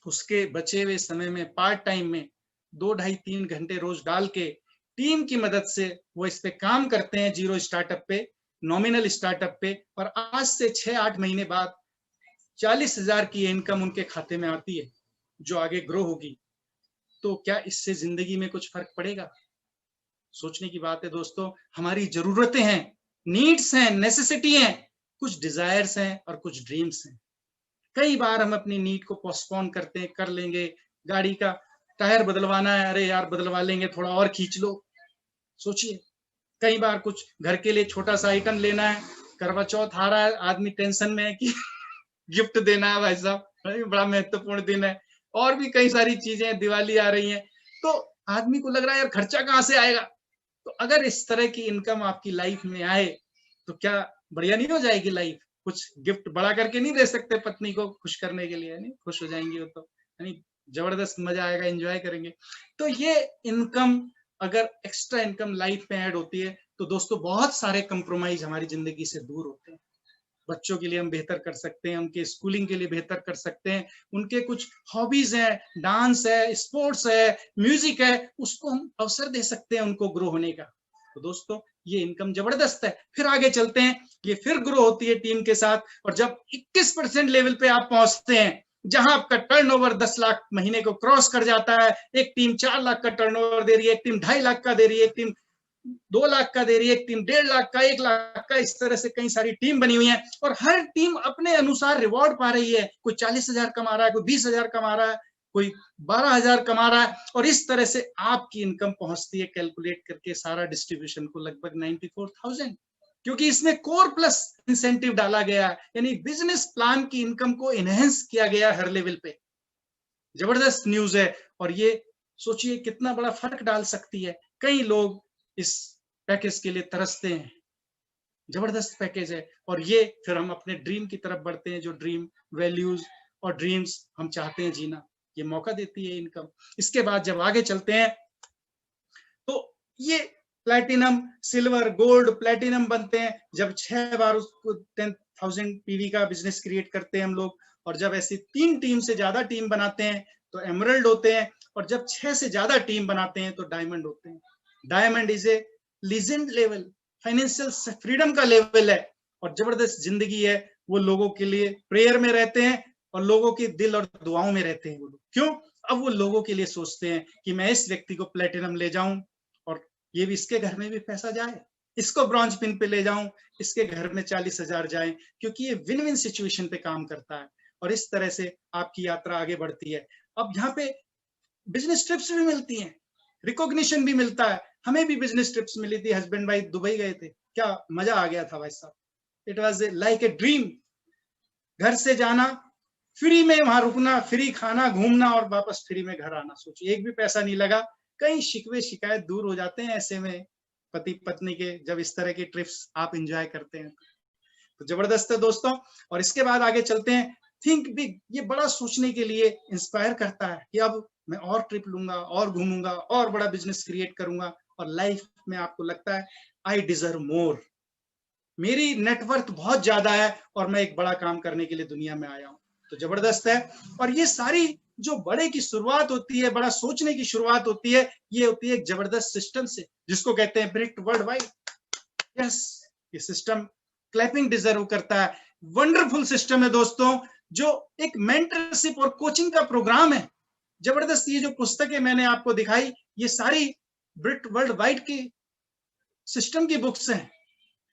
उसके बचे हुए समय में पार्ट टाइम में 2, 2.5, 3 घंटे रोज डाल के टीम की मदद से वो इस पे काम करते हैं, जीरो स्टार्टअप पे, नॉमिनल स्टार्टअप पे, और आज से 6-8 महीने बाद 40,000 की इनकम उनके खाते में आती है, जो आगे ग्रो होगी। तो क्या इससे जिंदगी में कुछ फर्क पड़ेगा? सोचने की बात है दोस्तों। हमारी जरूरतें हैं, नीड्स हैं, नेसेसिटी हैं, कुछ डिजायर्स हैं और कुछ ड्रीम्स हैं। कई बार हम अपनी नीड को पोस्टपोन करते हैं, कर लेंगे, गाड़ी का टायर बदलवाना है, अरे यार बदलवा लेंगे, थोड़ा और खींच लो। सोचिए, कई बार कुछ घर के लिए छोटा सा आइटम लेना है, करवा चौथ आ रहा है, आदमी टेंशन में है कि गिफ्ट देना है, भाई साहब बड़ा महत्वपूर्ण दिन है, और भी कई सारी चीजें, दिवाली आ रही है, तो आदमी को लग रहा है यार खर्चा कहाँ से आएगा। तो अगर इस तरह की इनकम आपकी लाइफ में आए, तो क्या बढ़िया नहीं हो जाएगी लाइफ? कुछ गिफ्ट बड़ा करके नहीं दे सकते पत्नी को खुश करने के लिए? नहीं खुश हो जाएंगी वो तो, यानी जबरदस्त मजा आएगा, एंजॉय करेंगे। तो ये इनकम, अगर एक्स्ट्रा इनकम लाइफ में ऐड होती है, तो दोस्तों बहुत सारे कंप्रोमाइज हमारी जिंदगी से दूर होते हैं। बच्चों के लिए हम बेहतर कर सकते हैं, उनके स्कूलिंग के लिए बेहतर कर सकते हैं, उनके कुछ हॉबीज है, डांस है, स्पोर्ट्स है, म्यूजिक है, उसको हम अवसर दे सकते हैं उनको ग्रो होने का। तो दोस्तों ये इनकम जबरदस्त है। फिर आगे चलते हैं, ये फिर ग्रो होती है टीम के साथ, और जब 21% लेवल पे आप पहुंचते हैं, जहां आपका टर्नओवर 10 लाख महीने को क्रॉस कर जाता है, एक टीम 4 लाख का टर्नओवर दे रही है, एक टीम 2.5 लाख का दे रही है, एक टीम 2 लाख का दे रही है, एक टीम 1.5 लाख का, 1 लाख का, इस तरह से कई सारी टीम बनी हुई है, और हर टीम अपने अनुसार रिवॉर्ड पा रही है। कोई 40,000 कमा रहा है, कोई 20,000 कमा रहा है, कोई 12,000 कमा रहा है, और इस तरह से आपकी इनकम पहुंचती है कैलकुलेट करके सारा डिस्ट्रीब्यूशन को लगभग 94,000, क्योंकि इसमें कोर प्लस इंसेंटिव डाला गया है, यानी बिजनेस प्लान की इनकम को एनहेंस किया गया हर लेवल पे। जबरदस्त न्यूज है, और ये सोचिए कितना बड़ा फर्क डाल सकती है। कई लोग इस पैकेज के लिए तरसते हैं, जबरदस्त पैकेज है, और ये फिर हम अपने ड्रीम की तरफ बढ़ते हैं, जो ड्रीम वैल्यूज और ड्रीम्स हम चाहते हैं जीना, ये मौका देती है इनकम। इसके बाद जब आगे चलते हैं, तो ये प्लैटिनम, सिल्वर, गोल्ड, प्लैटिनम बनते हैं जब 6 बार उसको 10,000 पीवी का बिजनेस क्रिएट करते हैं हम लोग, और जब ऐसी 3 टीम से ज्यादा टीम बनाते हैं तो एमरल्ड होते हैं, और जब 6 से ज्यादा टीम बनाते हैं तो डायमंड होते हैं। Diamond is a legend level, financial freedom का लेवल है, और जबरदस्त जिंदगी है। वो लोगों के लिए प्रेयर में रहते हैं, और लोगों के दिल और दुआओं में रहते हैं वो लोग। क्यों? अब वो लोगों के लिए सोचते हैं कि मैं इस व्यक्ति को प्लेटिनम ले जाऊं, और ये भी इसके घर में भी पैसा जाए, इसको ब्रॉन्ज पिन पे ले जाऊं, इसके घर में 40,000 जाए, क्योंकि ये विन विन सिचुएशन पे काम करता है, और इस तरह से आपकी यात्रा आगे बढ़ती है। अब यहाँ पे बिजनेस ट्रिप्स भी मिलती हैं, रिकॉग्निशन भी मिलता है। हमें भी बिजनेस ट्रिप्स मिली थी, हस्बैंड वाइफ दुबई गए थे, क्या मजा आ गया था भाई साहब। It was like a dream. घर से जाना, फ्री में वहां रुकना, फ्री खाना, घूमना, और वापस फ्री में घर आना। सोचिए, एक भी पैसा नहीं लगा। कई शिकवे शिकायत दूर हो जाते हैं ऐसे में पति पत्नी के, जब इस तरह की ट्रिप्स आप एंजॉय करते हैं। तो जबरदस्त है दोस्तों। और इसके बाद आगे चलते हैं, थिंक बिग। ये बड़ा सोचने के लिए इंस्पायर करता है कि अब मैं और ट्रिप लूंगा, और घूमूंगा, और बड़ा बिजनेस क्रिएट करूंगा, और लाइफ में आपको लगता है आई डिजर्व मोर, मेरी नेटवर्थ बहुत ज्यादा है, और मैं एक बड़ा काम करने के लिए दुनिया में आया हूं। तो जबरदस्त है। और ये सारी जो बड़े की शुरुआत होती है, बड़ा सोचने की शुरुआत होती है, ये होती है एक जबरदस्त सिस्टम से, जिसको कहते हैं ब्रिक्ट वर्ल्ड वाइड। यस, ये सिस्टम क्लैपिंग डिजर्व करता है। वंडरफुल सिस्टम है दोस्तों। जो एक मेंटरशिप और कोचिंग का प्रोग्राम है। जबरदस्त। ये जो पुस्तकें मैंने आपको दिखाई, ये सारी ब्रिट वर्ल्ड वाइड की सिस्टम की बुक्स हैं।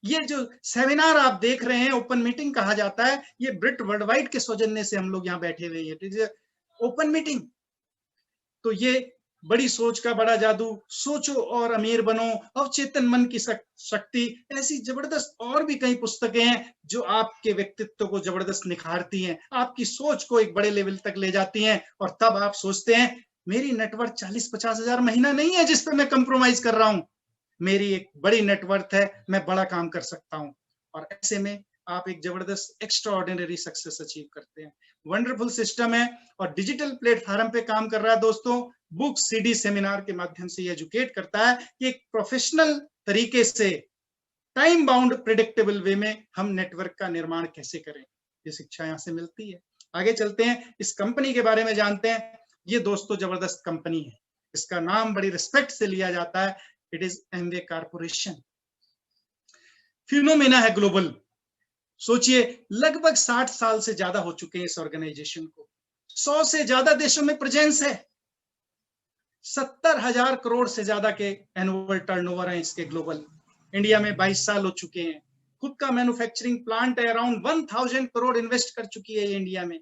ये जो सेमिनार आप देख रहे हैं, ओपन मीटिंग कहा जाता है, ये ब्रिट वर्ल्ड वाइड के सौजन्य से हम लोग यहाँ बैठे हुए हैं। Open meeting. तो ये बड़ी सोच का बड़ा जादू, सोचो और अमीर बनो, अवचेतन मन की शक्ति, ऐसी जबरदस्त और भी कई पुस्तकें हैं जो आपके व्यक्तित्व को जबरदस्त निखारती हैं, आपकी सोच को एक बड़े लेवल तक ले जाती हैं। और तब आप सोचते हैं मेरी नेटवर्थ 40-50 हजार महीना नहीं है जिस पे मैं कंप्रोमाइज कर रहा हूं, मेरी एक बड़ी नेटवर्थ है, मैं बड़ा काम कर सकता हूं। और ऐसे में आप एक जबरदस्त एक्स्ट्राऑर्डिनरी सक्सेस अचीव करते हैं। वंडरफुल सिस्टम है और डिजिटल प्लेटफॉर्म पे काम कर रहा है दोस्तों। बुक, सीडी, सेमिनार के माध्यम से एजुकेट करता है कि एक प्रोफेशनल तरीके से टाइम बाउंड प्रेडिक्टेबल वे में हम नेटवर्क का निर्माण कैसे करें, ये शिक्षा यहाँ से मिलती है। आगे चलते हैं, इस कंपनी के बारे में जानते हैं। ये दोस्तों जबरदस्त कंपनी है, इसका नाम बड़ी रिस्पेक्ट से लिया जाता है, it is Amway corporation. Phenomena है ग्लोबल। सोचिए लगभग 60 साल से ज्यादा हो चुके हैं इस ऑर्गेनाइजेशन को, 100 से ज्यादा देशों में प्रेजेंस है, 70,000 करोड़ से ज्यादा के एनुअल टर्नओवर है इसके ग्लोबल। इंडिया में 22 साल हो चुके हैं, खुद का मैन्युफैक्चरिंग प्लांट है, अराउंड 1000 करोड़ इन्वेस्ट कर चुकी है इंडिया में।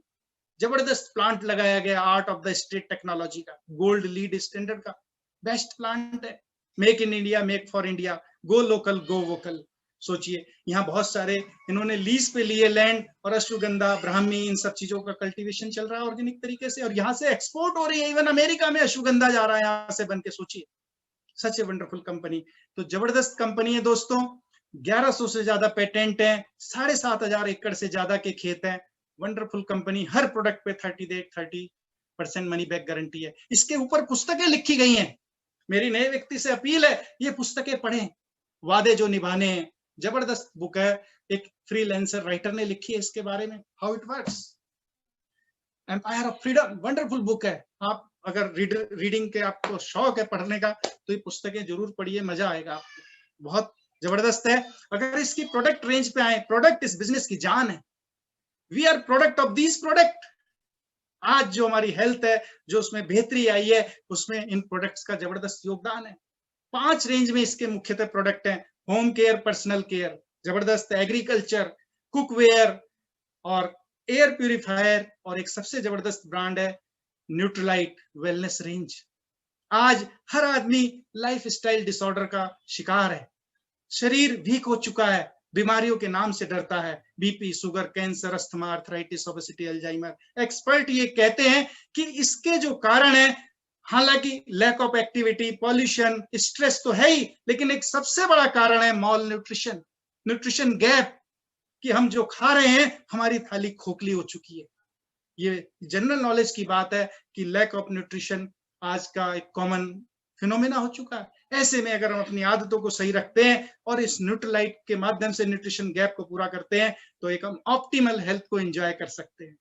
जबरदस्त प्लांट लगाया गया, art of the state technology का, गोल्ड लीड स्टैंडर्ड का बेस्ट प्लांट है। Make in India, make for India, go local go vocal. सोचिए यहाँ बहुत सारे इन्होंने लीज पे लिए लैंड, और अश्वगंधा, ब्राह्मी, इन सब चीजों का कल्टीवेशन चल रहा है ऑर्गेनिक तरीके से, और यहाँ से एक्सपोर्ट हो रही है, इवन अमेरिका में अश्वगंधा जा रहा है यहाँ से बन के। सोचिए, सच ए वंडरफुल कंपनी। तो जबरदस्त कंपनी है दोस्तों, 1100 से ज्यादा पेटेंट है, 7,500 एकड़ से ज्यादा के खेत हैं। वंडरफुल कंपनी, हर प्रोडक्ट पे 30% मनी बैक गारंटी है। इसके ऊपर पुस्तकें लिखी गई हैं। मेरी नए व्यक्ति से अपील है, ये पुस्तकें पढ़ें, वादे जो निभाने हैं। जबरदस्त बुक है, एक फ्रीलांसर राइटर ने लिखी है इसके बारे में, how it works, empire of freedom. Wonderful book है। आप अगर रीडिंग के आपको शौक है पढ़ने का, तो ये पुस्तकें जरूर पढ़िए, मजा आएगा आपको, बहुत जबरदस्त है। अगर इसकी प्रोडक्ट रेंज पे आए, प्रोडक्ट इस बिजनेस की जान है, we are product of this product. आज जो हमारी हेल्थ है, जो उसमें बेहतरी आई है, उसमें इन प्रोडक्ट्स का जबरदस्त योगदान है। 5 रेंज में इसके मुख्यतः प्रोडक्ट हैं, होम केयर, पर्सनल केयर, जबरदस्त एग्रीकल्चर, कुकवेयर और एयर प्यूरिफायर, और एक सबसे जबरदस्त ब्रांड है न्यूट्रलाइट वेलनेस रेंज। आज हर आदमी लाइफस्टाइल डिसऑर्डर का शिकार है, शरीर वीक हो चुका है, बीमारियों के नाम से डरता है, BP, sugar, cancer, asthma, arthritis, obesity, Alzheimer. Expert ये कहते हैं कि इसके जो कारण है, हालांकि lack of activity, pollution, stress तो है ही, लेकिन एक सबसे बड़ा कारण है मॉल न्यूट्रिशन, न्यूट्रिशन गैप, कि हम जो खा रहे हैं हमारी थाली खोखली हो चुकी है। ये जनरल नॉलेज की बात है कि लैक ऑफ न्यूट्रिशन आज का एक कॉमन फिनोमेना हो चुका है। ऐसे में अगर हम अपनी आदतों को सही रखते हैं और इस न्यूट्रलाइट के माध्यम से न्यूट्रिशन गैप को पूरा करते हैं, तो एक हम ऑप्टिमल हेल्थ को एंजॉय कर सकते हैं।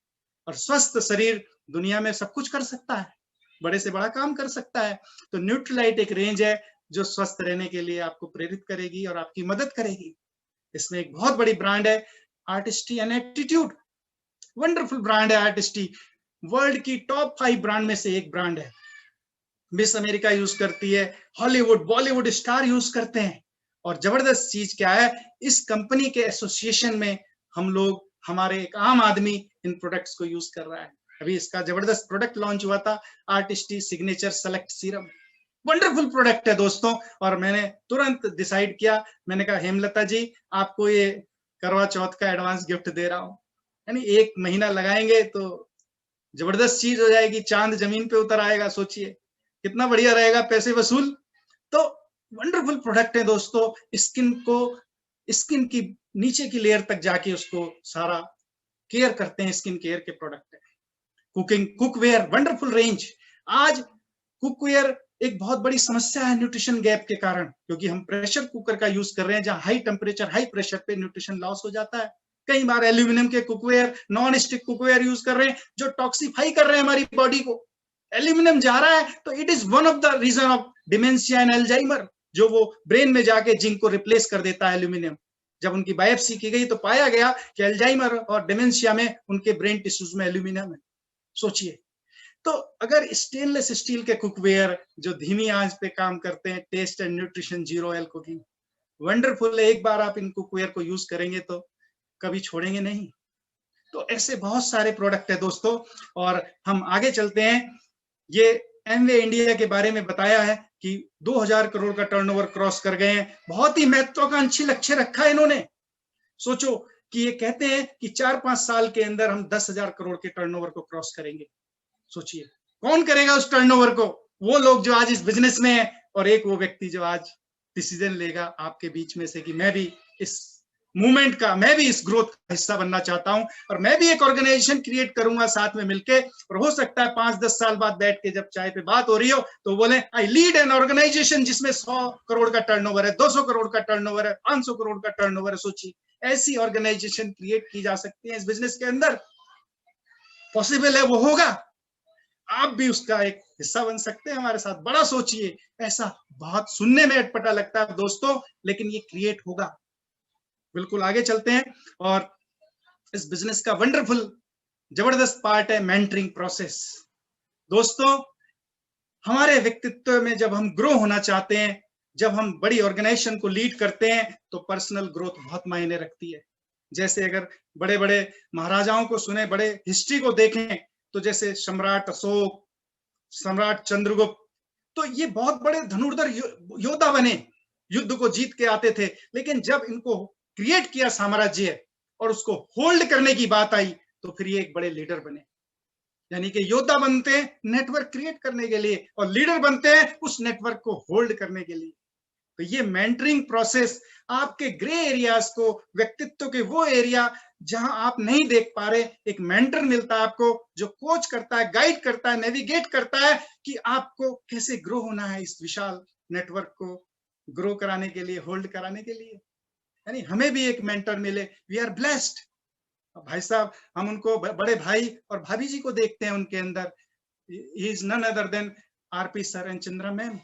और स्वस्थ शरीर दुनिया में सब कुछ कर सकता है, बड़े से बड़ा काम कर सकता है। तो न्यूट्रलाइट एक रेंज है जो स्वस्थ रहने के लिए आपको प्रेरित करेगी और आपकी मदद करेगी। इसमें एक बहुत बड़ी ब्रांड है आर्टिस्टी एंड एटीट्यूड। वंडरफुल ब्रांड है आर्टिस्टी, वर्ल्ड की टॉप 5 ब्रांड में से एक ब्रांड है। मिस अमेरिका यूज करती है, हॉलीवुड, बॉलीवुड स्टार यूज करते हैं। और जबरदस्त चीज क्या है, इस कंपनी के एसोसिएशन में हम लोग, हमारे एक आम आदमी इन प्रोडक्ट्स को यूज कर रहा है। अभी इसका जबरदस्त प्रोडक्ट लॉन्च हुआ था, Artistry signature select serum. Wonderful product है दोस्तों, और मैंने तुरंत डिसाइड किया, मैंने कहा हेमलता जी आपको ये करवा चौथ का एडवांस गिफ्ट दे रहा हूं, यानी 1 महीना लगाएंगे तो जबरदस्त चीज हो जाएगी, चांद जमीन पे उतर आएगा। सोचिए कितना बढ़िया रहेगा, पैसे वसूल। तो वंडरफुल प्रोडक्ट है दोस्तों, स्किन की नीचे की लेयर तक जाके उसको सारा केयर करते हैं, स्किन केयर के प्रोडक्ट है। Cookware, wonderful range. आज कुकवेयर एक बहुत बड़ी समस्या है न्यूट्रिशन गैप के कारण, क्योंकि हम प्रेशर कुकर का यूज कर रहे हैं, जहां हाई टेम्परेचर, हाई प्रेशर पे न्यूट्रिशन लॉस हो जाता है। कई बार एल्यूमिनियम के cookware, non stick cookware use कर रहे हैं, जो टॉक्सिफाई कर रहे हैं हमारी बॉडी को। एल्यूमिनियम जा रहा है तो it is one of the reason of dementia and Alzheimer, जो वो ब्रेन में जाके जिंक को रिप्लेस कर देता है एल्यूमिनियम। जब उनकी बायोप्सी की गई तो पाया गया कि अल्जाइमर और डिमेंशिया में उनके ब्रेन टिश्यूज में एल्यूमिनियम है। सोचिए, तो अगर स्टेनलेस स्टील के कुकवेयर जो धीमी आंच पे काम करते हैं, taste and nutrition zero oil cooking, wonderful है। एक बार आप इन कुकवेयर को यूज करेंगे तो कभी छोड़ेंगे नहीं। तो ऐसे बहुत सारे प्रोडक्ट है दोस्तों, और हम आगे चलते हैं। ये एमवे इंडिया के बारे में बताया है कि 2000 करोड़ का टर्नओवर क्रॉस कर गए हैं। बहुत ही महत्वाकांक्षी लक्ष्य रखा है इन्होंने। सोचो कि ये कहते हैं कि 4-5 साल के अंदर हम 10,000 करोड़ के टर्नओवर को क्रॉस करेंगे। सोचिए, कौन करेगा उस टर्नओवर को? वो लोग जो आज इस बिजनेस में है, और एक वो व्यक्ति जो आज डिसीजन लेगा आपके बीच में से कि मैं भी इस मूवमेंट का, मैं भी इस ग्रोथ का हिस्सा बनना चाहता हूं, और मैं भी एक ऑर्गेनाइजेशन क्रिएट करूंगा साथ में मिलके। और हो सकता है 5-10 साल बाद बैठ के जब चाय पे बात हो रही हो तो बोले आई लीड एन ऑर्गेनाइजेशन जिसमें 100 करोड़ का टर्नओवर है, 200 करोड़ का टर्नओवर है, 500 करोड़ का टर्नओवर है। सोचिए, ऐसी ऑर्गेनाइजेशन क्रिएट की जा सकती है इस बिजनेस के अंदर। पॉसिबल है, वो होगा। आप भी उसका एक हिस्सा बन सकते हैं हमारे साथ। बड़ा सोचिए, ऐसा बहुत सुनने में अटपटा लगता है दोस्तों, लेकिन ये क्रिएट होगा। बिल्कुल आगे चलते हैं। और इस बिजनेस का वंडरफुल जबरदस्त पार्ट है मेंटरिंग प्रोसेस। दोस्तों, हमारे व्यक्तित्व में जब हम ग्रो होना चाहते हैं, जब हम बड़ी ऑर्गेनाइजेशन को लीड करते हैं, तो पर्सनल ग्रोथ बहुत मायने रखती है। जैसे अगर बड़े बड़े महाराजाओं को सुने, बड़े हिस्ट्री को देखें, तो जैसे सम्राट अशोक, सम्राट चंद्रगुप्त, तो ये बहुत बड़े धनुर्धर योद्धा बने, युद्ध को जीत के आते थे। लेकिन जब इनको क्रिएट किया साम्राज्य और उसको होल्ड करने की बात आई, तो फिर ये एक बड़े लीडर बने। यानी कि योद्धा बनते हैं नेटवर्क क्रिएट करने के लिए, और लीडर बनते हैं उस नेटवर्क को होल्ड करने के लिए। तो ये मेंटरिंग प्रोसेस आपके ग्रे एरियाज को, व्यक्तित्व के वो एरिया जहां आप नहीं देख पा रहे, एक मेंटर मिलता है आपको, जो कोच करता है, गाइड करता है, नेविगेट करता है कि आपको कैसे ग्रो होना है इस विशाल नेटवर्क को ग्रो कराने के लिए, होल्ड कराने के लिए। यानी हमें भी एक मेंटर मिले, वी आर ब्लेस्ड। भाई साहब, हम उनको बड़े भाई और भाभी जी को देखते हैं उनके अंदर। He is none other than RP sir and Chandra ma'am.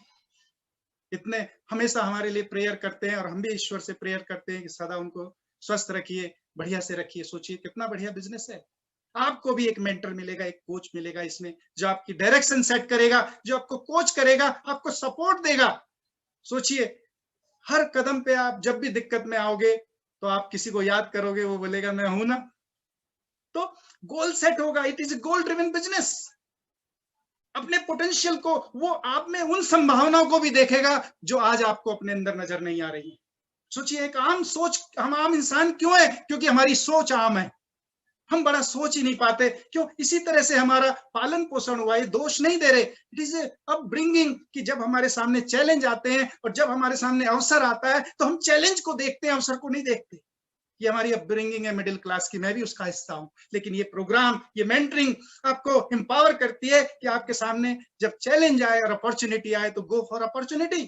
इतने हमेशा हमारे लिए प्रेयर करते हैं, और हम भी ईश्वर से प्रेयर करते हैं कि सदा उनको स्वस्थ रखिए, बढ़िया से रखिए। सोचिए कितना बढ़िया बिजनेस है। आपको भी एक मेंटर मिलेगा, एक कोच मिलेगा इसमें, जो आपकी डायरेक्शन सेट करेगा, जो आपको कोच करेगा, आपको सपोर्ट देगा। सोचिए, हर कदम पे आप जब भी दिक्कत में आओगे तो आप किसी को याद करोगे, वो बोलेगा मैं हूं ना। तो गोल सेट होगा। It is a goal driven business. अपने पोटेंशियल को, वो आप में उन संभावनाओं को भी देखेगा जो आज आपको अपने अंदर नजर नहीं आ रही। सोचिए, एक आम सोच, हम आम इंसान क्यों है? क्योंकि हमारी सोच आम है। हम बड़ा सोच ही नहीं पाते। क्यों? इसी तरह से हमारा पालन पोषण हुआ। ये दोष नहीं दे रहे, इट इज अपब्रिंगिंग कि जब हमारे सामने चैलेंज आते हैं और जब हमारे सामने अवसर आता है तो हम चैलेंज को देखते हैं, अवसर को नहीं देखते। ये हमारी अपब्रिंगिंग है मिडिल क्लास की, मैं भी उसका हिस्सा हूं। लेकिन ये प्रोग्राम, ये मेंटरिंग आपको एम्पावर करती है कि आपके सामने जब चैलेंज आए और अपॉर्चुनिटी आए तो गो फॉर अपॉर्चुनिटी।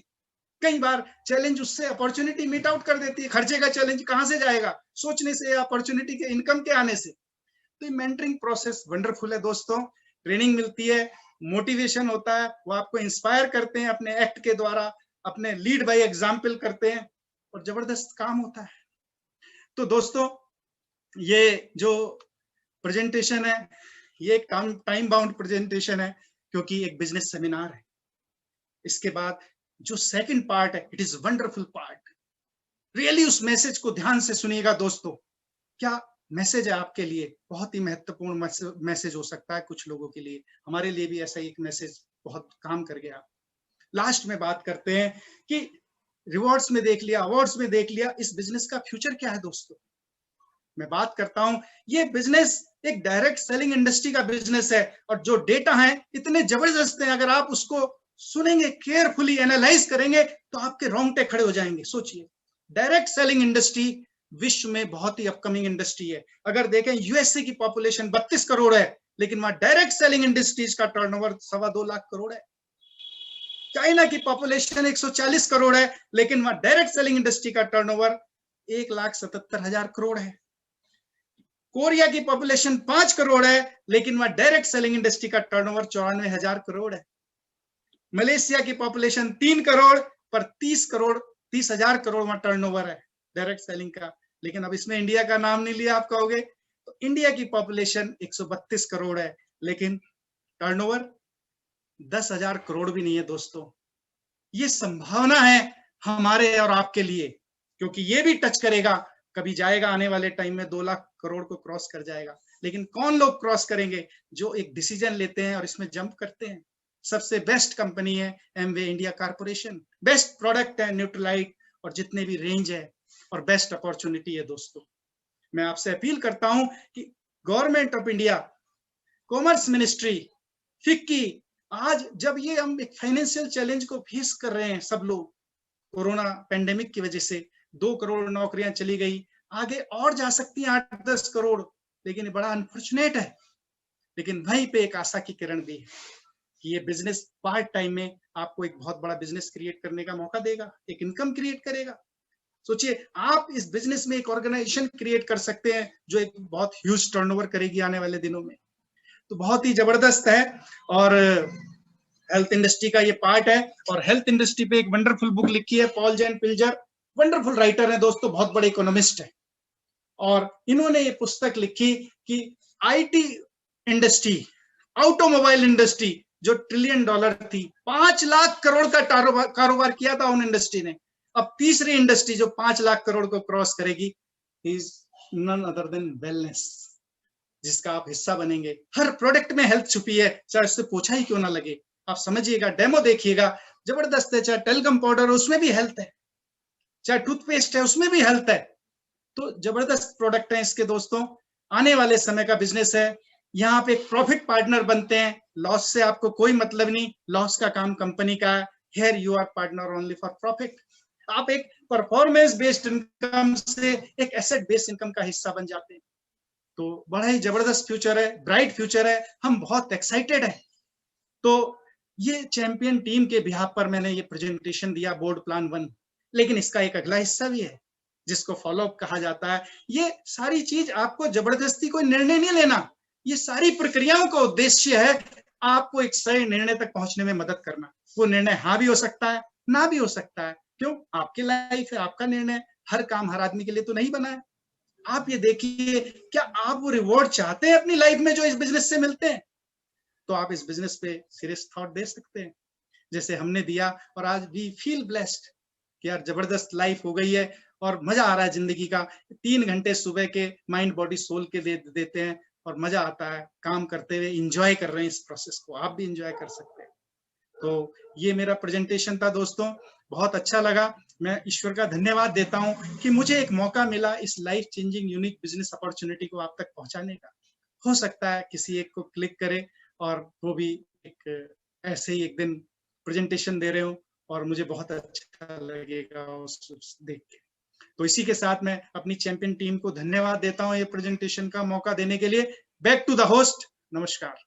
कई बार चैलेंज उससे अपॉर्चुनिटी मीट आउट कर देती है। खर्चे का चैलेंज कहां से जाएगा? सोचने से, अपॉर्चुनिटी के, इनकम के आने से। तो ये मेंटरिंग प्रोसेस वंडरफुल है दोस्तों। ट्रेनिंग मिलती है, मोटिवेशन होता है, वो आपको इंस्पायर करते हैं अपने एक्ट के द्वारा, अपने लीड बाय एग्जाम्पल करते हैं, और जबरदस्त काम होता है। तो दोस्तों, ये जो प्रेजेंटेशन है, ये टाइम बाउंड प्रेजेंटेशन है, क्योंकि एक बिजनेस सेमिनार है। इसके बाद जो सेकंड पार्ट है, it is wonderful part. Really उस मैसेज को ध्यान से सुनिएगा दोस्तों। क्या मैसेज है आपके लिए? बहुत ही महत्वपूर्ण मैसेज हो सकता है कुछ लोगों के लिए। हमारे लिए भी ऐसा एक मैसेज बहुत काम कर गया। लास्ट में बात करते हैं कि रिवॉर्ड्स में देख लिया, अवार्ड्स में देख लिया, इस बिजनेस का फ्यूचर क्या है दोस्तों? मैं बात करता हूं, ये बिजनेस एक डायरेक्ट सेलिंग इंडस्ट्री का बिजनेस है, और जो डेटा है इतने जबरदस्त हैं। अगर आप उसको सुनेंगे, केयरफुली एनालाइज करेंगे, तो आपके रोंगटे खड़े हो जाएंगे। सोचिए, डायरेक्ट सेलिंग इंडस्ट्री विश्व में बहुत ही अपकमिंग इंडस्ट्री है। अगर देखें, यूएसए की पॉपुलेशन 32 करोड़ है, लेकिन वहां डायरेक्ट सेलिंग इंडस्ट्रीज का टर्नओवर 2.25 लाख करोड़ है। चाइना की पॉपुलेशन 140 करोड़ है, लेकिन वहां डायरेक्ट सेलिंग इंडस्ट्री का टर्नओवर 1,77,000 करोड़ है। कोरिया की पॉपुलेशन 5 करोड़ है, लेकिन वहां डायरेक्ट सेलिंग इंडस्ट्री का टर्नओवर 94,000 करोड़ है। मलेशिया की पॉपुलेशन 3 करोड़ पर 30,000 करोड़ वहां टर्नओवर है। डायरेक्ट सेलिंग का, लेकिन अब इसमें इंडिया का नाम नहीं लिया आप कहोगे। तो इंडिया की पॉपुलेशन 132 करोड़ है, लेकिन टर्नओवर 10,000 करोड़ भी नहीं है दोस्तों। ये संभावना है हमारे और आपके लिए, क्योंकि ये भी टच करेगा, कभी जाएगा आने वाले टाइम में 2 लाख करोड़ को क्रॉस कर जाएगा। लेकिन कौन लोग क्रॉस करेंगे? जो एक डिसीजन लेते हैं और इसमें जंप करते हैं। सबसे बेस्ट कंपनी है Amway India corporation, best product है न्यूट्रलाइट और जितने भी रेंज है, और बेस्ट अपॉर्चुनिटी है दोस्तों। मैं आपसे अपील करता हूं कि government of India, commerce ministry, FICCI, आज जब ये हम एक फाइनेंशियल चैलेंज को फेस कर रहे हैं सब लोग, कोरोना पेंडेमिक की वजह से 2 करोड़ नौकरियां चली गई, आगे और जा सकती हैं 8-10 करोड़, लेकिन ये बड़ा अनफॉर्चुनेट है। लेकिन वहीं पे एक आशा की किरण भी है कि ये बिजनेस पार्ट टाइम में आपको एक बहुत बड़ा बिजनेस क्रिएट करने का मौका देगा, एक इनकम क्रिएट करेगा। सोचिए आप इस बिजनेस में एक ऑर्गेनाइजेशन क्रिएट कर सकते हैं जो एक बहुत ह्यूज टर्नओवर करेगी आने वाले दिनों में। तो बहुत ही जबरदस्त है, और हेल्थ इंडस्ट्री का ये पार्ट है। और हेल्थ इंडस्ट्री पे एक वंडरफुल बुक लिखी है पॉल जैन पिल्जर, वंडरफुल राइटर है दोस्तों, बहुत बड़े इकोनॉमिस्ट है, और इन्होंने ये पुस्तक लिखी कि आईटी इंडस्ट्री, ऑटोमोबाइल इंडस्ट्री जो $1 ट्रिलियन थी, 5 लाख करोड़ का कारोबार किया था उन इंडस्ट्री ने। अब तीसरी इंडस्ट्री जो 5 लाख करोड़ को क्रॉस करेगी is none other than wellness, जिसका आप हिस्सा बनेंगे। हर प्रोडक्ट में हेल्थ छुपी है, चाहे उससे पोछा ही क्यों ना लगे। आप समझिएगा, डेमो देखिएगा, जबरदस्त है। चाहे टेलगम पाउडर उसमें भी हेल्थ है, चाहे टूथपेस्ट है उसमें भी हेल्थ है। तो जबरदस्त प्रोडक्ट है इसके दोस्तों। आने वाले समय का बिजनेस है, यहाँ पे एक प्रॉफिट पार्टनर बनते हैं, लॉस से आपको कोई मतलब नहीं, लॉस का काम कंपनी का है। Here you are partner only for profit. आप एक परफॉर्मेंस बेस्ड इनकम से एक एसेट बेस्ड इनकम का हिस्सा बन जाते हैं। तो बड़ा ही जबरदस्त फ्यूचर है, ब्राइट फ्यूचर है, हम बहुत एक्साइटेड हैं। तो ये चैंपियन टीम के बिहाफ पर मैंने ये प्रेजेंटेशन दिया, बोर्ड प्लान 1, लेकिन इसका एक अगला हिस्सा भी है जिसको फॉलोअप कहा जाता है। ये सारी चीज आपको जबरदस्ती कोई निर्णय नहीं लेना, ये सारी प्रक्रियाओं का उद्देश्य है आपको एक सही निर्णय तक पहुंचने में मदद करना। वो निर्णय हाँ भी हो सकता है, ना भी हो सकता है, क्यों? आपकी लाइफ है, आपका निर्णय। हर काम हर आदमी के लिए तो नहीं बना है। आप ये देखिए, क्या आप वो रिवॉर्ड चाहते हैं अपनी लाइफ में जो इस बिजनेस से मिलते हैं? तो आप इस बिजनेस पे सीरियस थॉट दे सकते हैं, जैसे हमने दिया, और आज वी फील ब्लेस्ड कि यार जबरदस्त लाइफ हो गई है और मजा आ रहा है जिंदगी का। 3 घंटे सुबह के माइंड बॉडी सोल के देते हैं और मजा आता है काम करते हुए, इंजॉय कर रहे हैं इस प्रोसेस को। आप भी इंजॉय कर सकते हैं। तो ये मेरा प्रेजेंटेशन था दोस्तों, बहुत अच्छा लगा। मैं ईश्वर का धन्यवाद देता हूं कि मुझे एक मौका मिला इस life changing unique business opportunity को आप तक पहुंचाने का। हो सकता है किसी एक को क्लिक करे और वो भी एक ऐसे ही एक दिन प्रेजेंटेशन दे रहे हो और मुझे बहुत अच्छा लगेगा उस देख के। तो इसी के साथ मैं अपनी चैंपियन टीम को धन्यवाद देता हूं ये प्रेजेंटेशन का मौका देने के लिए। बैक टू द होस्ट, नमस्कार।